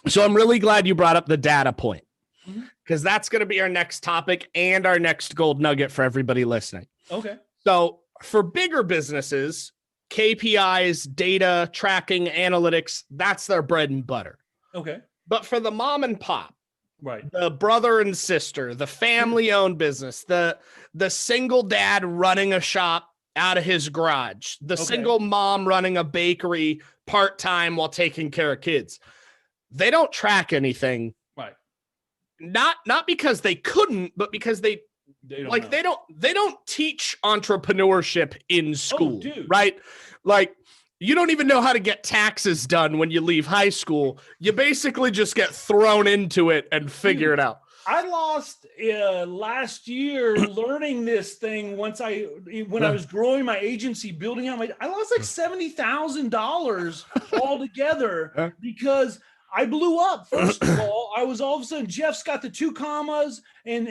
So I'm really glad you brought up the data point, because that's going to be our next topic and our next gold nugget for everybody listening. Okay. So for bigger businesses, KPIs, data, tracking, analytics, that's their bread and butter. Okay. But for the mom and pop, right, the brother and sister, the family-owned business, the single dad running a shop out of his garage, the single mom running a bakery part-time while taking care of kids, they don't track anything. Right. Not because they couldn't, but because they don't teach entrepreneurship in school, right? Like, you don't even know how to get taxes done when you leave high school. You basically just get thrown into it and figure it out. I lost last year learning this thing when I was growing my agency, building out I lost like $70,000 altogether because I blew up. First of all, I was all of a sudden, Jeff's got the 2 commas and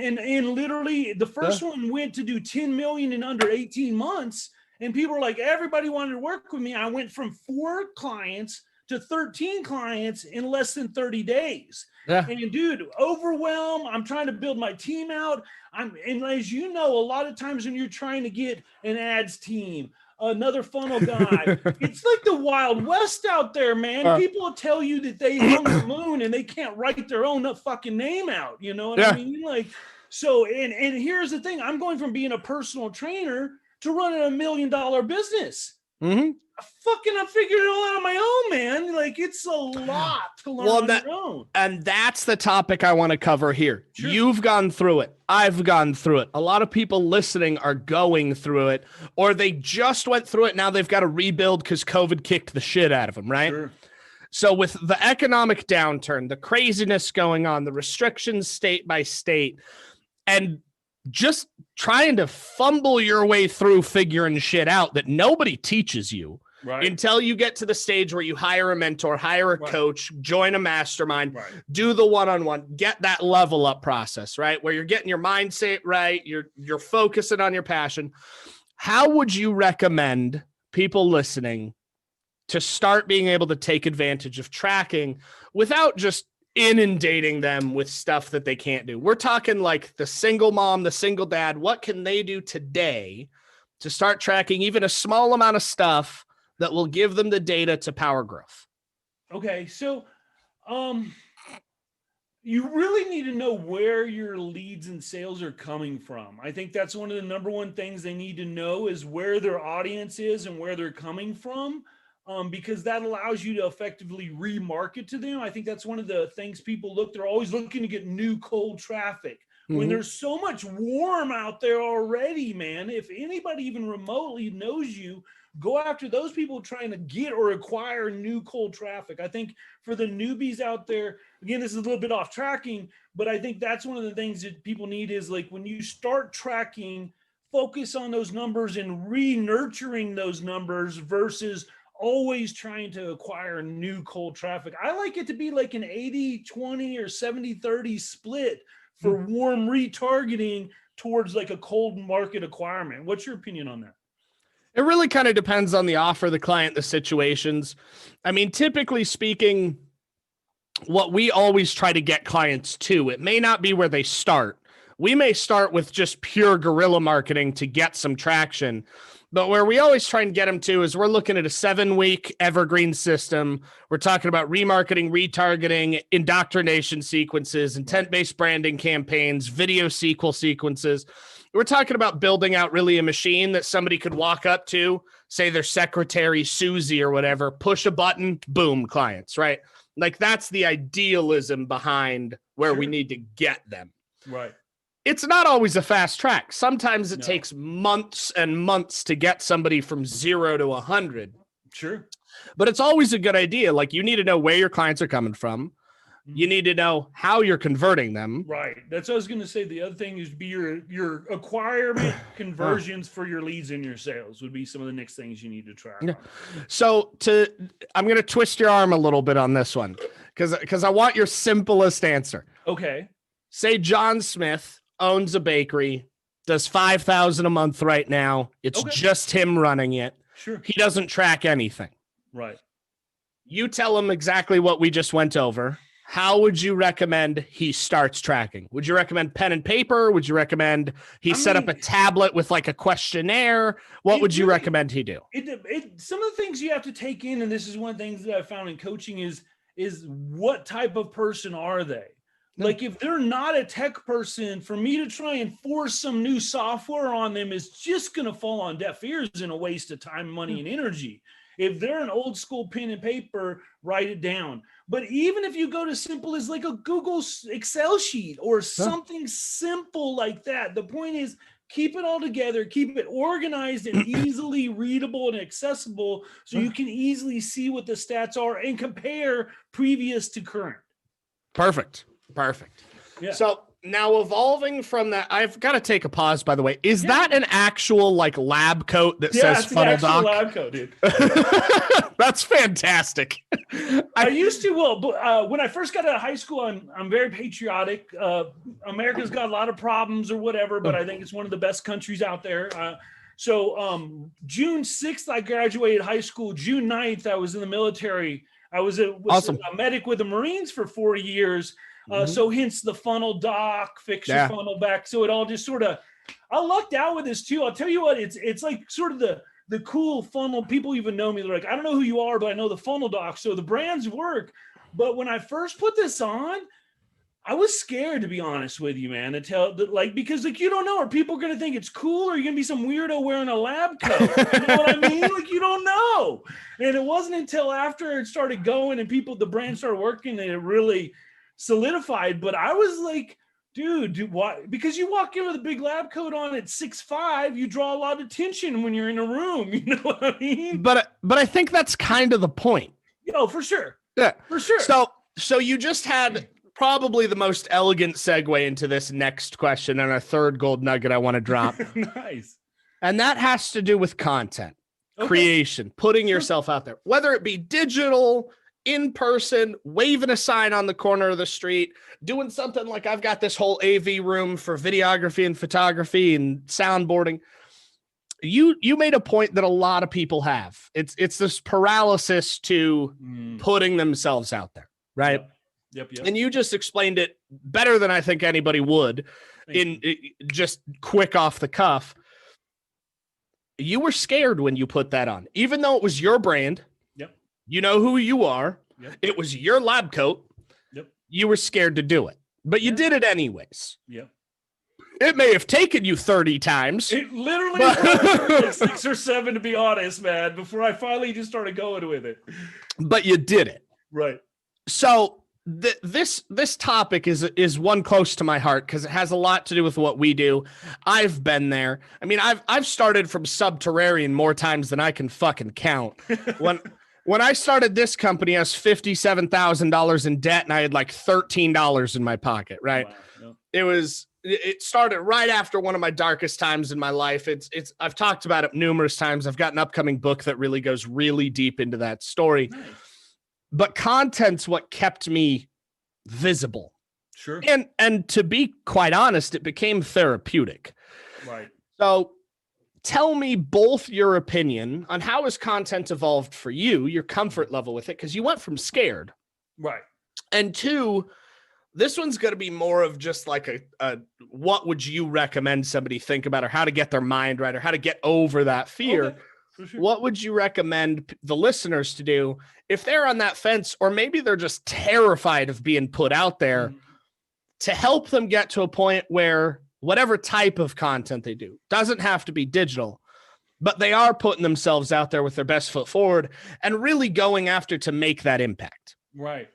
literally the first one went to do 10 million in under 18 months. And people were like, everybody wanted to work with me. I went from 4 clients to 13 clients in less than 30 days. Yeah. And dude, overwhelmed. I'm trying to build my team out. And as you know, a lot of times when you're trying to get an ads team, another funnel guy, it's like the Wild West out there, man. People will tell you that they hung the moon and they can't write their own fucking name out. You know what I mean? Like, so, and here's the thing. I'm going from being a personal trainer to running $1 million business. I figured it all out on my own, man. Like, it's a lot to learn on your own. And that's the topic I want to cover here. Sure. You've gone through it. I've gone through it. A lot of people listening are going through it, or they just went through it. Now they've got to rebuild because COVID kicked the shit out of them, right? Sure. So with the economic downturn, the craziness going on, the restrictions state by state, and just trying to fumble your way through figuring shit out that nobody teaches you until you get to the stage where you hire a mentor, hire a coach, join a mastermind, do the one-on-one, get that level up process, right? Where you're getting your mindset right, you're focusing on your passion. How would you recommend people listening to start being able to take advantage of tracking without just inundating them with stuff that they can't do? We're talking like the single mom, the single dad. What can they do today to start tracking even a small amount of stuff that will give them the data to power growth? Okay. So, you really need to know where your leads and sales are coming from. I think that's one of the number one things they need to know is where their audience is and where they're coming from. Because that allows you to effectively remarket to them. I think that's one of the things people they're always looking to get new cold traffic. When there's so much warm out there already, man, if anybody even remotely knows you, go after those people trying to get or acquire new cold traffic. I think for the newbies out there, again, this is a little bit off tracking, but I think that's one of the things that people need is like when you start tracking, focus on those numbers and re-nurturing those numbers versus always trying to acquire new cold traffic. I like it to be like an 80-20 or 70-30 split for warm retargeting towards like a cold market acquirement. What's your opinion on that? It really kind of depends on the offer, the client, the situations. I mean, typically speaking, what we always try to get clients to, it may not be where they start. We may start with just pure guerrilla marketing to get some traction. But where we always try and get them to is we're looking at a 7-week evergreen system. We're talking about remarketing, retargeting, indoctrination sequences, intent-based branding campaigns, video SQL sequences. We're talking about building out really a machine that somebody could walk up to, say their secretary, Susie or whatever, push a button, boom, clients, right? Like that's the idealism behind where we need to get them. Right. It's not always a fast track. Sometimes it takes months and months to get somebody from 0 to 100. Sure. But it's always a good idea. Like you need to know where your clients are coming from. You need to know how you're converting them. Right. That's what I was going to say. The other thing is be your acquirement conversions for your leads and your sales would be some of the next things you need to track. Yeah. So I'm going to twist your arm a little bit on this one because I want your simplest answer. Okay. Say John Smith owns a bakery, does $5,000 a month right now. It's just him running it. Sure. He doesn't track anything. Right. You tell him exactly what we just went over. How would you recommend he starts tracking? Would you recommend pen and paper? Would you recommend he set up a tablet with like a questionnaire? What would you recommend he do? Some of the things you have to take in, and this is one of the things that I found in coaching is what type of person are they? Like if they're not a tech person, for me to try and force some new software on them is just going to fall on deaf ears and a waste of time, money, and energy. If they're an old school pen and paper, write it down. But even if you go to simple as like a Google Excel sheet or something simple like that, the point is keep it all together, keep it organized and easily readable and accessible so you can easily see what the stats are and compare previous to current. Perfect. Yeah. So now evolving from that, I've got to take a pause, by the way. Is that an actual like lab coat that says Funnel Doc? Lab coat, dude. That's fantastic. I used to, when I first got out of high school, I'm very patriotic. America's got a lot of problems or whatever, but I think it's one of the best countries out there. So June 6th, I graduated high school. June 9th, I was in the military. I was a medic with the Marines for 4 years. So hence the Funnel Doc, fix your funnel back. So it all just sort of, I lucked out with this too. I'll tell you what, it's like sort of the cool funnel. People even know me. They're like, I don't know who you are, but I know the Funnel Doc. So the brands work. But when I first put this on, I was scared, to be honest with you, man, because you don't know, are people going to think it's cool or are you going to be some weirdo wearing a lab coat? You know what I mean? Like, you don't know. And it wasn't until after it started going and the brand started working and it really solidified. But I was like, dude, why? Because you walk in with a big lab coat on at 6'5", you draw a lot of attention when you're in a room. You know what I mean? But I think that's kind of the point. For sure. Yeah, for sure. So you just had probably the most elegant segue into this next question and a third gold nugget I want to drop. Nice. And that has to do with content creation, putting yourself out there, whether it be digital, in person, waving a sign on the corner of the street, doing something like I've got this whole AV room for videography and photography and soundboarding. You made a point that a lot of people have. It's this paralysis to putting themselves out there, right? Yep. And you just explained it better than I think anybody would just quick off the cuff. You were scared when you put that on, even though it was your brand. You know who you are. Yep. It was your lab coat. Yep. You were scared to do it, but you did it anyways. Yep. It may have taken you 30 times. It literally was 6 or 7, to be honest, man, before I finally just started going with it. But you did it. Right. So this topic is one close to my heart because it has a lot to do with what we do. I've been there. I mean, I've started from Subterranean more times than I can fucking count. When I started this company, I was $57,000 in debt and I had like $13 in my pocket, right? Wow. It started right after one of my darkest times in my life. I've talked about it numerous times. I've got an upcoming book that really goes really deep into that story. Nice. But content's what kept me visible. Sure. And to be quite honest, it became therapeutic. Right. So tell me both your opinion on how has content evolved for you, your comfort level with it, because you went from scared. Right. And 2, this one's going to be more of just like a what would you recommend somebody think about or how to get their mind right or how to get over that fear. Okay. For sure. What would you recommend the listeners to do if they're on that fence or maybe they're just terrified of being put out there to help them get to a point where whatever type of content they do doesn't have to be digital, but they are putting themselves out there with their best foot forward and really going after to make that impact. Right.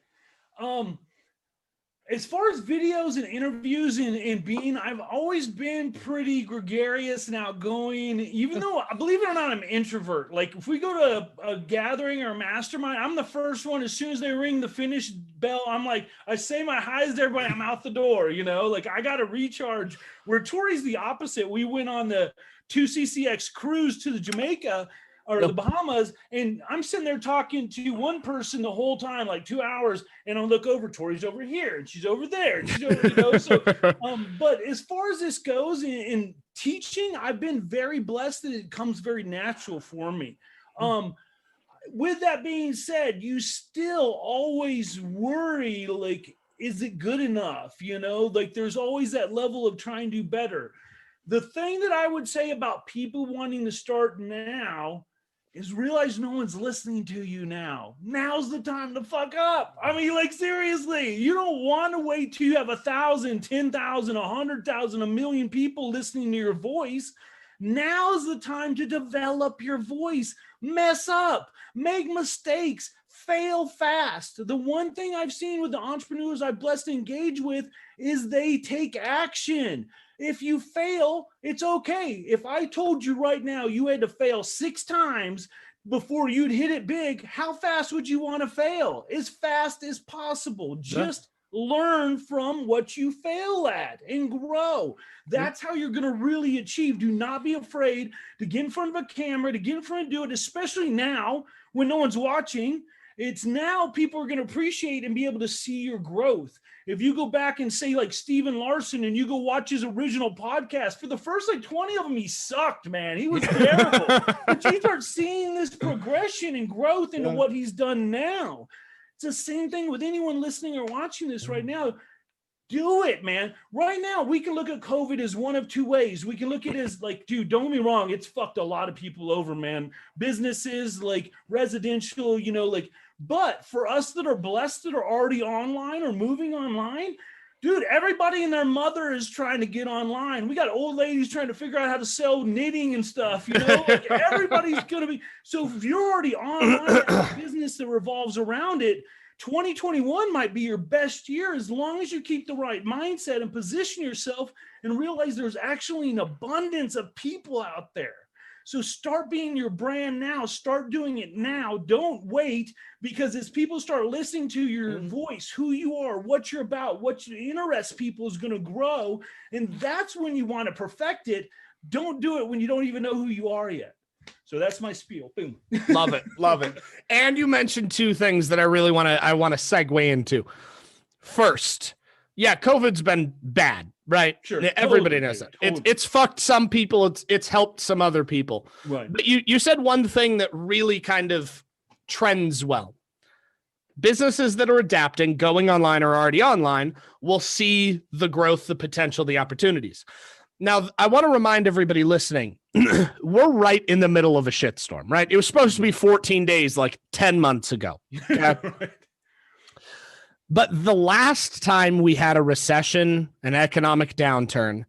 as far as videos and interviews and being, I've always been pretty gregarious and outgoing, even though, believe it or not, I'm an introvert. Like if we go to a gathering or a mastermind, I'm the first one. As soon as they ring the finish bell, I'm like, I say my highs to everybody, I'm out the door, you know, like I got to recharge. Where Tori's the opposite. We went on the 2CCX cruise to the Jamaica or the Bahamas, and I'm sitting there talking to one person the whole time, like 2 hours, and I'll look over, Tori's over here, and she's over there, and she's over, you know, so, but as far as this goes in teaching, I've been very blessed that it comes very natural for me. With that being said, you still always worry, like, is it good enough? You know, like there's always that level of trying to do better. The thing that I would say about people wanting to start now is realize no one's listening to you now. Now's the time to fuck up. I mean, like seriously, you don't want to wait till you have 1,000, 10,000, 100,000, 1 million people listening to your voice. Now's the time to develop your voice, mess up, make mistakes, fail fast. The one thing I've seen with the entrepreneurs I've blessed to engage with is they take action. If you fail, it's okay. If I told you right now you had to fail 6 times before you'd hit it big, how fast would you want to fail? As fast as possible. Just learn from what you fail at and grow. That's how you're going to really achieve. Do not be afraid to get in front of a camera, to get in front and do it, especially now when no one's watching. It's now people are going to appreciate and be able to see your growth. If you go back and say like Steven Larson and you go watch his original podcast, for the first like 20 of them, he sucked, man. He was terrible. But you start seeing this progression and growth into what he's done now. It's the same thing with anyone listening or watching this right now. Do it, man. Right now, we can look at COVID as one of 2 ways. We can look at it as like, dude, don't get me wrong. It's fucked a lot of people over, man. Businesses, like residential, you know, like, but for us that are blessed that are already online or moving online, dude, everybody and their mother is trying to get online. We got old ladies trying to figure out how to sell knitting and stuff, you know, like everybody's going to be. So if you're already online, a business that revolves around it, 2021 might be your best year as long as you keep the right mindset and position yourself and realize there's actually an abundance of people out there. So start being your brand now. Start doing it now. Don't wait, because as people start listening to your voice, who you are, what you're about, what interests people is going to grow. And that's when you want to perfect it. Don't do it when you don't even know who you are yet. So that's my spiel. Boom. Love it. Love it. And you mentioned 2 things that I really want to segue into. First, yeah, COVID's been bad, right? Sure. Everybody knows that. Totally. It's fucked some people. It's helped some other people. Right. But you said one thing that really kind of trends well. Businesses that are adapting, going online or already online, will see the growth, the potential, the opportunities. Now, I want to remind everybody listening, we're right in the middle of a shitstorm, right? It was supposed to be 14 days, like 10 months ago. Okay? Right. But the last time we had a recession, an economic downturn,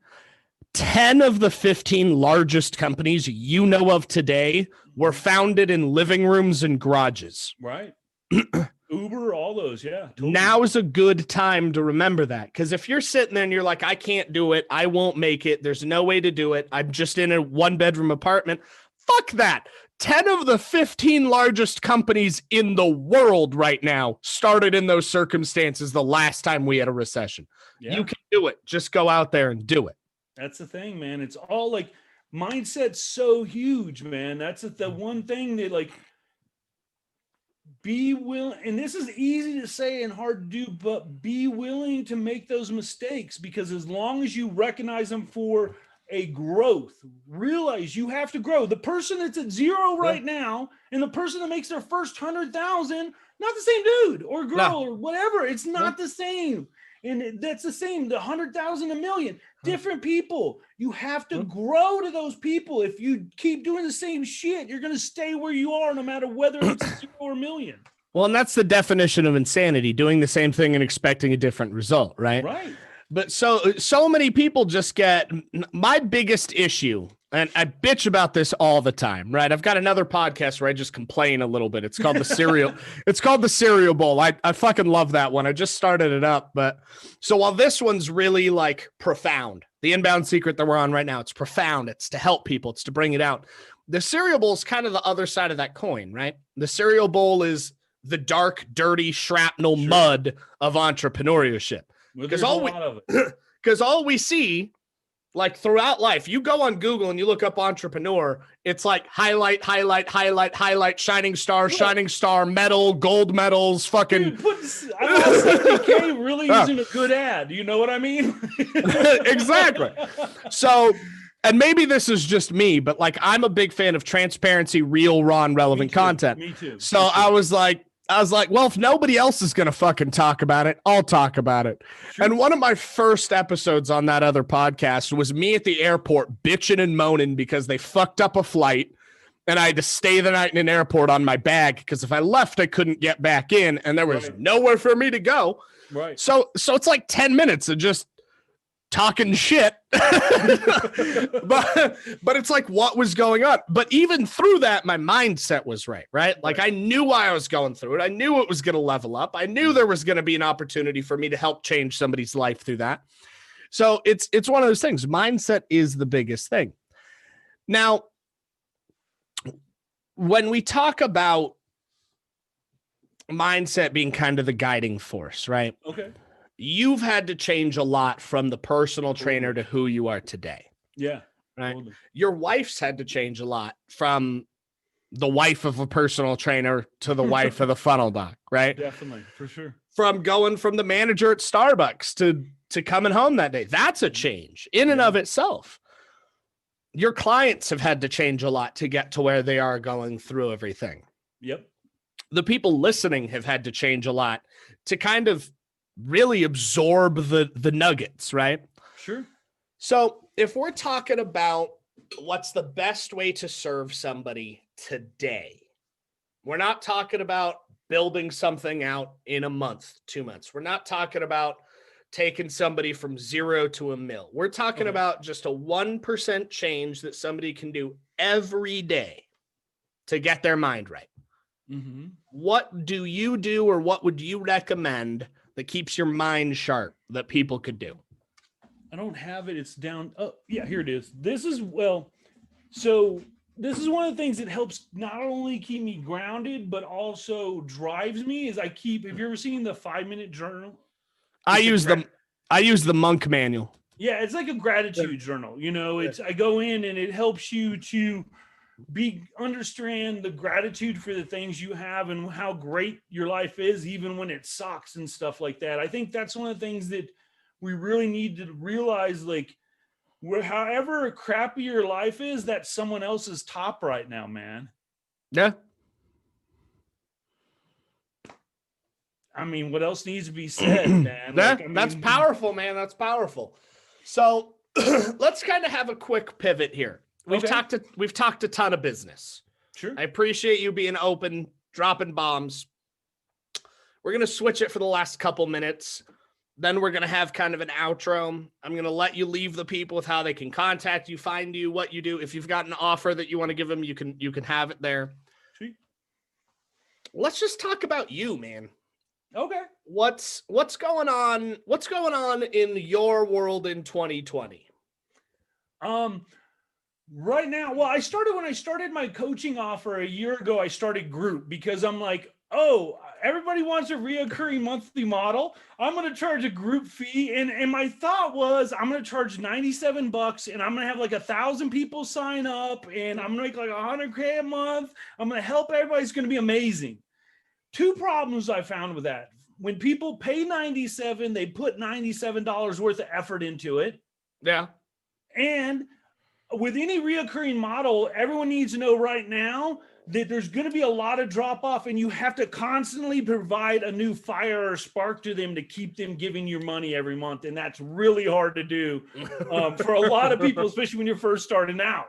10 of the 15 largest companies you know of today were founded in living rooms and garages. Right. Uber, all those. Yeah. Totally. Now is a good time to remember that. Because if you're sitting there and you're like, I can't do it, I won't make it, there's no way to do it, I'm just in a 1-bedroom apartment. Fuck that. 10 of the 15 largest companies in the world right now started in those circumstances the last time we had a recession. Yeah. You can do it. Just go out there and do it. That's the thing, man. It's all like mindset's so huge, man. That's the one thing that like be willing, and this is easy to say and hard to do, but be willing to make those mistakes, because as long as you recognize them for a growth, realize you have to grow. The person that's at 0 right now and the person that makes their first 100,000, not the same dude or girl or whatever. It's not the same. And that's the same, the 100,000, 1 million, different people. You have to grow to those people. If you keep doing the same shit, you're going to stay where you are no matter whether it's 0 or 1 million. Well, and that's the definition of insanity, doing the same thing and expecting a different result, right? Right. But so many people just get, my biggest issue And I bitch about this all the time, right? I've got another podcast where I just complain a little bit. It's called the Cereal. It's called the Cereal Bowl. I fucking love that one. I just started it up. But so while this one's really like profound, the inbound secret that we're on right now, it's profound. It's to help people. It's to bring it out. The Cereal Bowl is kind of the other side of that coin, right? The Cereal Bowl is the dark, dirty shrapnel mud of entrepreneurship. Because all we see, like throughout life, you go on Google and you look up entrepreneur, it's like highlight, shining star, medal, gold medals, fucking. Dude, I lost 50K really isn't a good ad. You know what I mean? Exactly. So, and maybe this is just me, but like I'm a big fan of transparency, real, raw, and relevant content. Me too. So I was like, well, if nobody else is going to fucking talk about it, I'll talk about it. Sure. And one of my first episodes on that other podcast was me at the airport bitching and moaning because they fucked up a flight and I had to stay the night in an airport on my bag because if I left, I couldn't get back in and there was nowhere for me to go. Right. So it's like 10 minutes of just talking shit. but it's like what was going on. But even through that, my mindset was right? Like I knew why I was going through it. I knew it was going to level up. I knew there was going to be an opportunity for me to help change somebody's life through that. So it's one of those things. Mindset is the biggest thing. Now, when we talk about mindset being kind of the guiding force, right? Okay. You've had to change a lot from the personal trainer to who you are today. Yeah. Right. Your wife's had to change a lot from the wife of a personal trainer to the wife of the funnel doc, right? Definitely, for sure. From going from the manager at Starbucks to coming home that day. That's a change in and of itself. Your clients have had to change a lot to get to where they are going through everything. Yep. The people listening have had to change a lot to kind of really absorb the nuggets, right? Sure. So if we're talking about what's the best way to serve somebody today, we're not talking about building something out in a month, 2 months. We're not talking about taking somebody from 0 to $1 million. We're talking about just a 1% change that somebody can do every day to get their mind right. Mm-hmm. What do you do, or what would you recommend that keeps your mind sharp that people could do? I don't have it. It's down. Oh, yeah, here it is. This is one of the things that helps not only keep me grounded, but also drives me is have you ever seen the 5-minute journal? I use the Monk manual. Yeah. It's like a gratitude journal. I go in and it helps you to understand the gratitude for the things you have and how great your life is, even when it sucks and stuff like that. I think that's one of the things that we really need to realize, like, however crappy your life is, that's someone else's top right now, man. Yeah. I mean, what else needs to be said, man? That's powerful, man. That's powerful. So let's kind of have a quick pivot here. We've talked a ton of business. Sure. I appreciate you being open, dropping bombs. We're going to switch it for the last couple minutes. Then we're going to have kind of an outro. I'm going to let you leave the people with how they can contact you, find you, what you do. If you've got an offer that you want to give them, you can have it there. Sweet. Let's just talk about you, man. Okay. What's going on? What's going on in your world in 2020? Right now, well, when I started my coaching offer a year ago, I started group because I'm like, oh, everybody wants a reoccurring monthly model. I'm going to charge a group fee. And my thought was I'm going to charge $97 and I'm going to have like 1,000 people sign up and I'm going to make like $100K a month. I'm going to help everybody. It's going to be amazing. 2 problems I found with that. When people pay $97, they put $97 worth of effort into it. Yeah. And with any reoccurring model, everyone needs to know right now that there's going to be a lot of drop off and you have to constantly provide a new fire or spark to them to keep them giving you money every month. And that's really hard to do for a lot of people, especially when you're first starting out,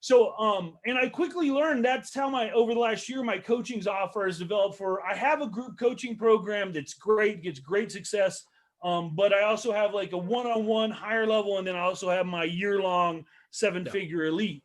So, and I quickly learned that's how over the last year, my coaching's offer has developed I have a group coaching program that's great, gets great success. But I also have like a one-on-one higher level. And then I also have my year-long seven-figure elite,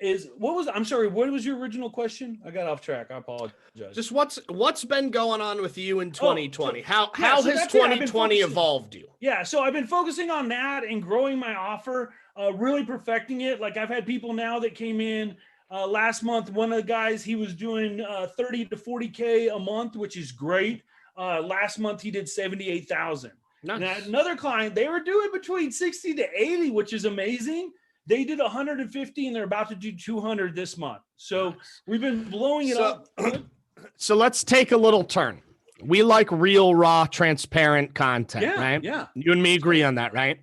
I'm sorry, what was your original question? I got off track. I apologize. Just what's been going on with you in 2020? How has that's 2020 evolved you? Yeah, so I've been focusing on that and growing my offer, really perfecting it. Like I've had people now that came in last month. One of the guys, he was doing 30 to 40K a month, which is great. Last month he did 78,000. Nice. And I had another client, they were doing between 60 to 80, which is amazing. They did 150 and they're about to do 200 this month. So we've been blowing it up. So let's take a little turn. We like real, raw, transparent content, right? Yeah. You and me agree on that, right?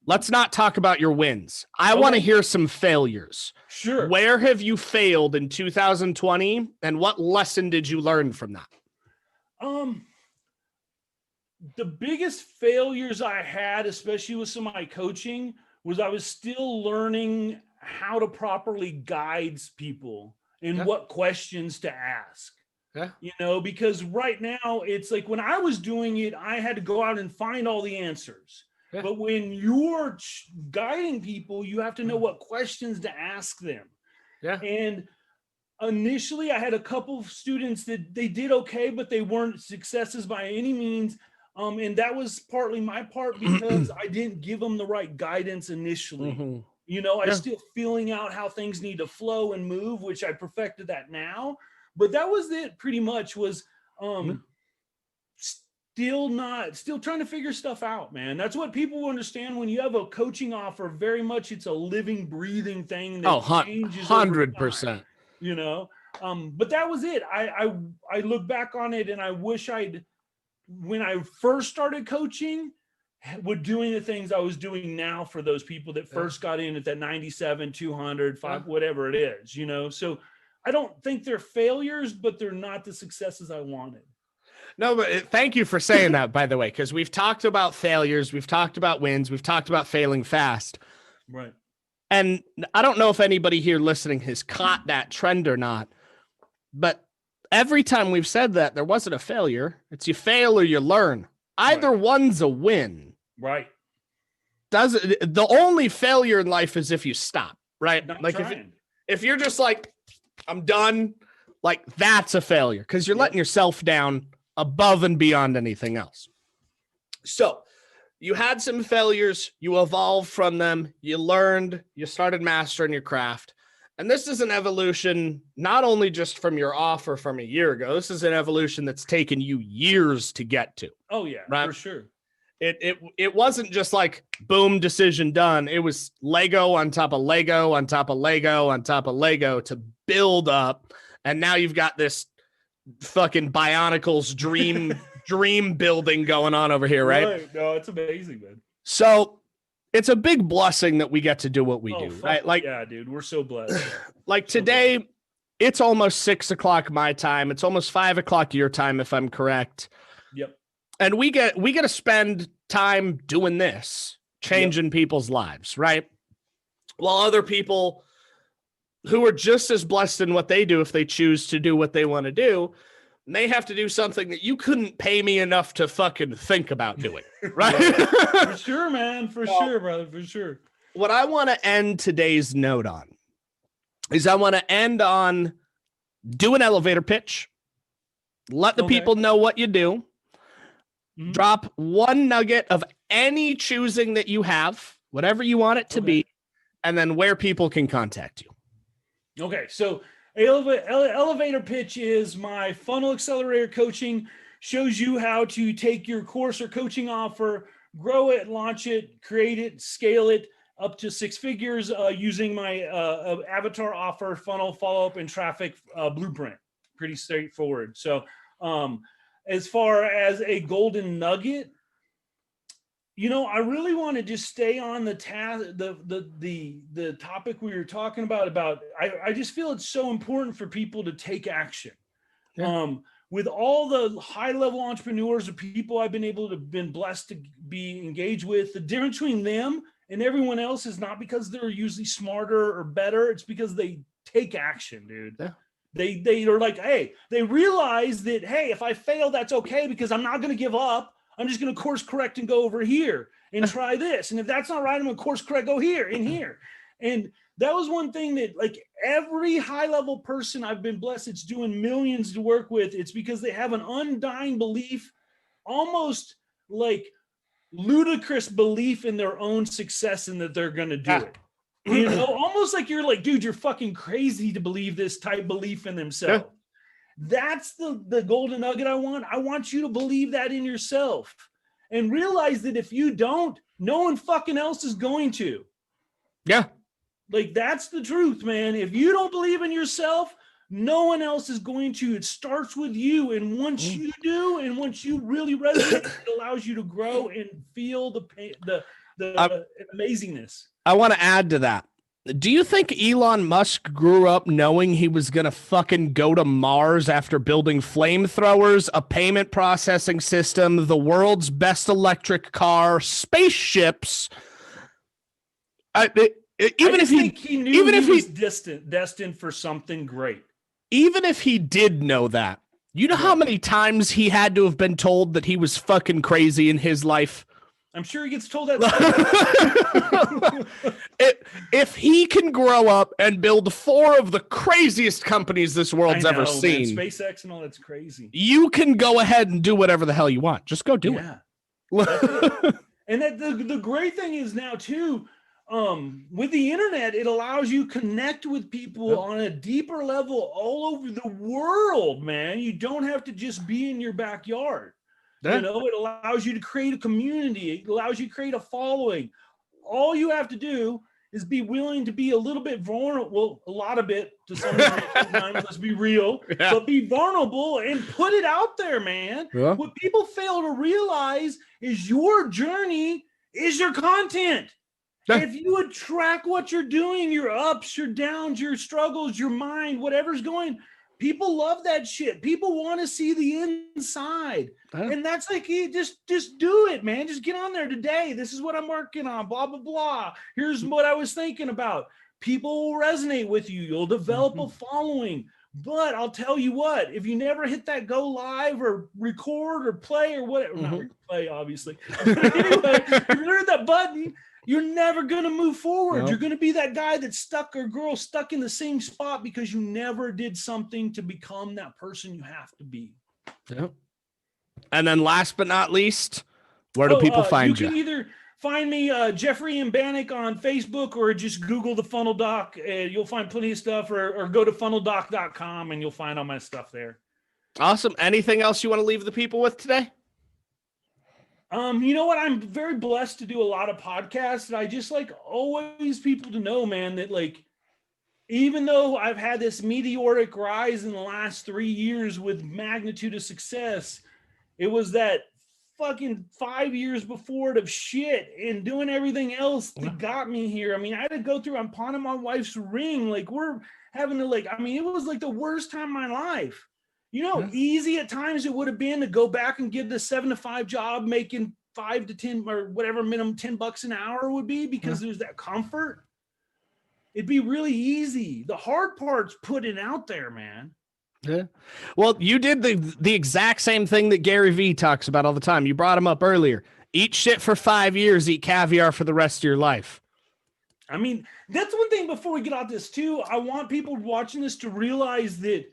Let's not talk about your wins. I want to hear some failures. Sure. Where have you failed in 2020 and what lesson did you learn from that? The biggest failures I had, especially with some of my coaching, was I was still learning how to properly guide people and what questions to ask. Yeah. Because right now it's like when I was doing it, I had to go out and find all the answers. Yeah. But when you're guiding people, you have to know what questions to ask them. Yeah. And initially I had a couple of students that they did okay, but they weren't successes by any means. And that was partly my part because I didn't give them the right guidance initially. I'm still feeling out how things need to flow and move, which I perfected that now. But that was it pretty much was still trying to figure stuff out, man. That's what people understand when you have a coaching offer. Very much it's a living, breathing thing that changes 100%. But that was it. I look back on it and I wish when I first started coaching, would doing the things I was doing now for those people that first got in at that 97, 200, 5, whatever it is, So I don't think they're failures, but they're not the successes I wanted. No, but thank you for saying that, by the way, because we've talked about failures, we've talked about wins, we've talked about failing fast. Right. And I don't know if anybody here listening has caught that trend or not, but every time we've said that, there wasn't a failure. It's you fail or you learn. Either one's a win. Right. The only failure in life is if you stop, right? Not like trying. if you're just like, I'm done, like that's a failure because you're letting yourself down above and beyond anything else. So you had some failures, you evolved from them, you learned, you started mastering your craft. And this is an evolution, not only just from your offer from a year ago, this is an evolution that's taken you years to get to. Oh yeah, right? For sure. It wasn't just like boom, decision done. It was Lego on top of Lego on top of Lego on top of Lego to build up. And now you've got this fucking Bionicles dream building going on over here, right? No, it's amazing, man. So it's a big blessing that we get to do what we do, right? Like, yeah, dude, we're so blessed. Like today, it's almost 6 o'clock my time. It's almost 5 o'clock your time, if I'm correct. Yep. And we get to spend time doing this, changing people's lives, right? While other people who are just as blessed in what they do, if they choose to do what they want to do, they have to do something that you couldn't pay me enough to fucking think about doing, right? For sure, man. For sure, brother. For sure. What I want to end today's note on is I want to end on do an elevator pitch. Let the people know what you do. Drop one nugget of any choosing that you have, whatever you want it to be, and then where people can contact you. Okay, so elevator pitch is my funnel accelerator coaching, shows you how to take your course or coaching offer, grow it, launch it, create it, scale it up to 6 figures using my avatar offer, funnel, follow-up, and traffic blueprint. Pretty straightforward. So as far as a golden nugget, I really want to just stay on the the topic we were talking about. I just feel it's so important for people to take action. Yeah. With all the high level entrepreneurs or people I've been blessed to be engaged with, the difference between them and everyone else is not because they're usually smarter or better. It's because they take action, dude. Yeah. They are like, hey, they realize that, hey, if I fail, that's okay because I'm not going to give up. I'm just going to course correct and go over here. and try this. And if that's not right, I'm going to course correct, go here and here. And that was one thing that like every high level person I've been blessed, it's doing millions to work with. It's because they have an undying belief, almost like ludicrous belief in their own success and that they're going to do it. You know, almost like you're like, dude, you're fucking crazy to believe this type belief in themselves. Yeah. That's the golden nugget I want. I want you to believe that in yourself and realize that if you don't, no one fucking else is going to. Yeah. Like, that's the truth, man. If you don't believe in yourself, no one else is going to. It starts with you. And once you do, and once you really resonate, it allows you to grow and feel the pain, the amazingness. I want to add to that. Do you think Elon Musk grew up knowing he was going to fucking go to Mars after building flamethrowers, a payment processing system, the world's best electric car, spaceships? Even if he knew even if he was destined for something great. Even if he did know that, you know how many times he had to have been told that he was fucking crazy in his life? I'm sure he gets told that. If he can grow up and build 4 of the craziest companies this world's ever seen, man, SpaceX and all that's crazy. You can go ahead and do whatever the hell you want. Just go do it. And that the great thing is now too, with the internet, it allows you to connect with people on a deeper level all over the world, man. You don't have to just be in your backyard. You know, it allows you to create a community. It allows you to create a following. All you have to do is be willing to be a little bit vulnerable. Well, a lot of it to some extent, let's be real, but be vulnerable and put it out there, man. Yeah. What people fail to realize is your journey is your content. If you would track what you're doing, your ups, your downs, your struggles, your mind, whatever's going, people love that shit. People want to see the inside. And that's like, just do it, man. Just get on there today. This is what I'm working on, blah, blah, blah. Here's what I was thinking about. People will resonate with you. You'll develop a following. But I'll tell you what, if you never hit that go live or record or play or whatever, not play, obviously. But anyway, if you hit that button, you're never going to move forward. Nope. You're going to be that guy that's stuck or girl stuck in the same spot because you never did something to become that person you have to be. Yep. And then last but not least, where do people find you? You can either find me, Jeffery and Banek on Facebook, or just Google the Funnel Doc. You'll find plenty of stuff, or go to funneldoc.com and you'll find all my stuff there. Awesome. Anything else you want to leave the people with today? You know what? I'm very blessed to do a lot of podcasts. And I just like always people to know, man, that like, even though I've had this meteoric rise in the last 3 years with magnitude of success, it was that fucking 5 years before it of shit and doing everything else that got me here. I mean, I had to go through, I'm pawning my wife's ring. Like we're having to it was like the worst time of my life. You know, easy at times it would have been to go back and get the 7 to 5 job, making 5 to 10 or whatever minimum $10 an hour would be, because there's that comfort. It'd be really easy. The hard part's putting out there, man. Yeah. Well, you did the exact same thing that Gary Vee talks about all the time. You brought him up earlier. Eat shit for 5 years, eat caviar for the rest of your life. I mean, that's one thing before we get out this too. I want people watching this to realize that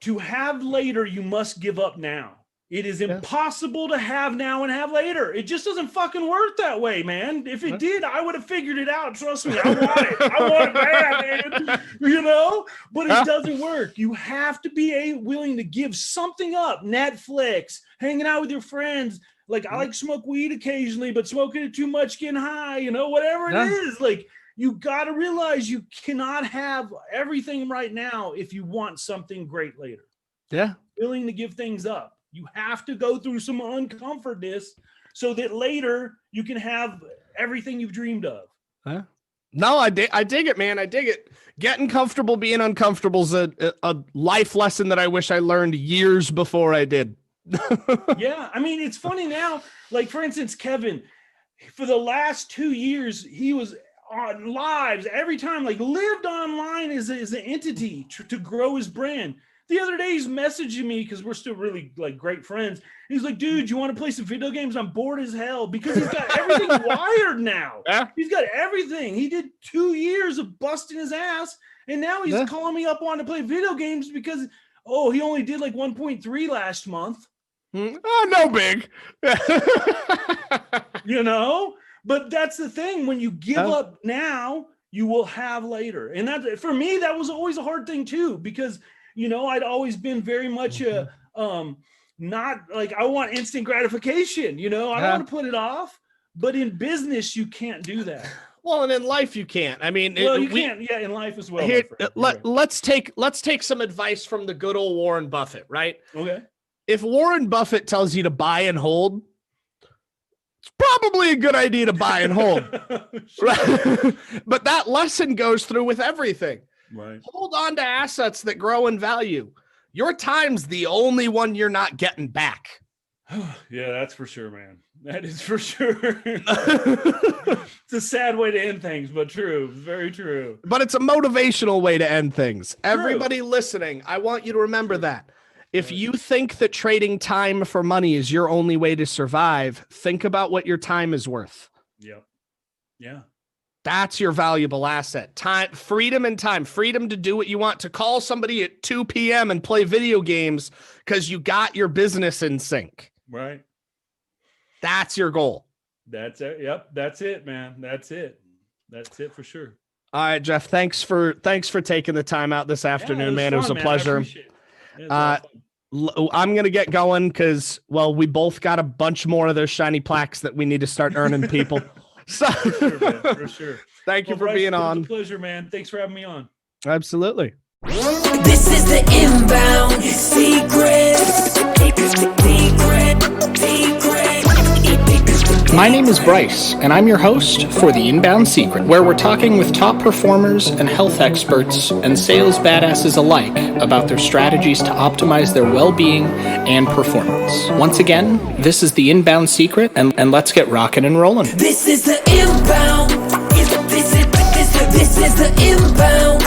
to have later, you must give up now. It is impossible to have now and have later. It just doesn't fucking work that way, man. If it did, I would have figured it out. Trust me, I want it. I want it bad, man. You know? But it doesn't work. You have to be willing to give something up. Netflix, hanging out with your friends. Like, I like to smoke weed occasionally, but smoking it too much, getting high, you know, whatever it is. Like, you got to realize you cannot have everything right now if you want something great later. Yeah. Willing to give things up. You have to go through some uncomfortness so that later you can have everything you've dreamed of. Huh? No, I dig it, man. I dig it. Getting comfortable being uncomfortable is a life lesson that I wish I learned years before I did. Yeah. I mean, it's funny now. Like, for instance, Kevin, for the last 2 years, he was on lives every time, like lived online as an entity to grow his brand. The other day he's messaging me because we're still really like great friends. He's like, dude, you want to play some video games? I'm bored as hell because he's got everything wired now. Yeah. He's got everything. He did 2 years of busting his ass. And now he's calling me up wanting to play video games because, he only did like 1.3 last month. Oh, no big. But that's the thing. When you give up now, you will have later. And that, for me, that was always a hard thing too, because, I'd always been very much not like, I want instant gratification, I don't want to put it off, but in business, you can't do that. Well, and in life you can't. I mean, you can't. Yeah, in life as well. Here, let's take some advice from the good old Warren Buffett, right? Okay. If Warren Buffett tells you to buy and hold, it's probably a good idea to buy and hold. Right? But that lesson goes through with everything. Right. Hold on to assets that grow in value. Your time's the only one you're not getting back. Yeah, that's for sure, man. That is for sure. It's a sad way to end things, but true. Very true. But it's a motivational way to end things. True. Everybody listening, I want you to remember that. If you think that trading time for money is your only way to survive, think about what your time is worth. Yep. Yeah. That's your valuable asset. Time, freedom and time, freedom to do what you want, to call somebody at 2 p.m. and play video games because you got your business in sync. Right. That's your goal. That's it. Yep. That's it, man. That's it. That's it for sure. All right, Jeff, thanks for taking the time out this afternoon, man. It was a pleasure. I'm going to get going because, we both got a bunch more of those shiny plaques that we need to start earning people. So, for sure. Thank you for being on. It was a pleasure, man. Thanks for having me on. Absolutely. This is the inbound secret. My name is Bryce, and I'm your host for The Inbound Secret, where we're talking with top performers and health experts and sales badasses alike about their strategies to optimize their well-being and performance. Once again, this is The Inbound Secret, and let's get rocking and rolling. This is the inbound. This is the inbound.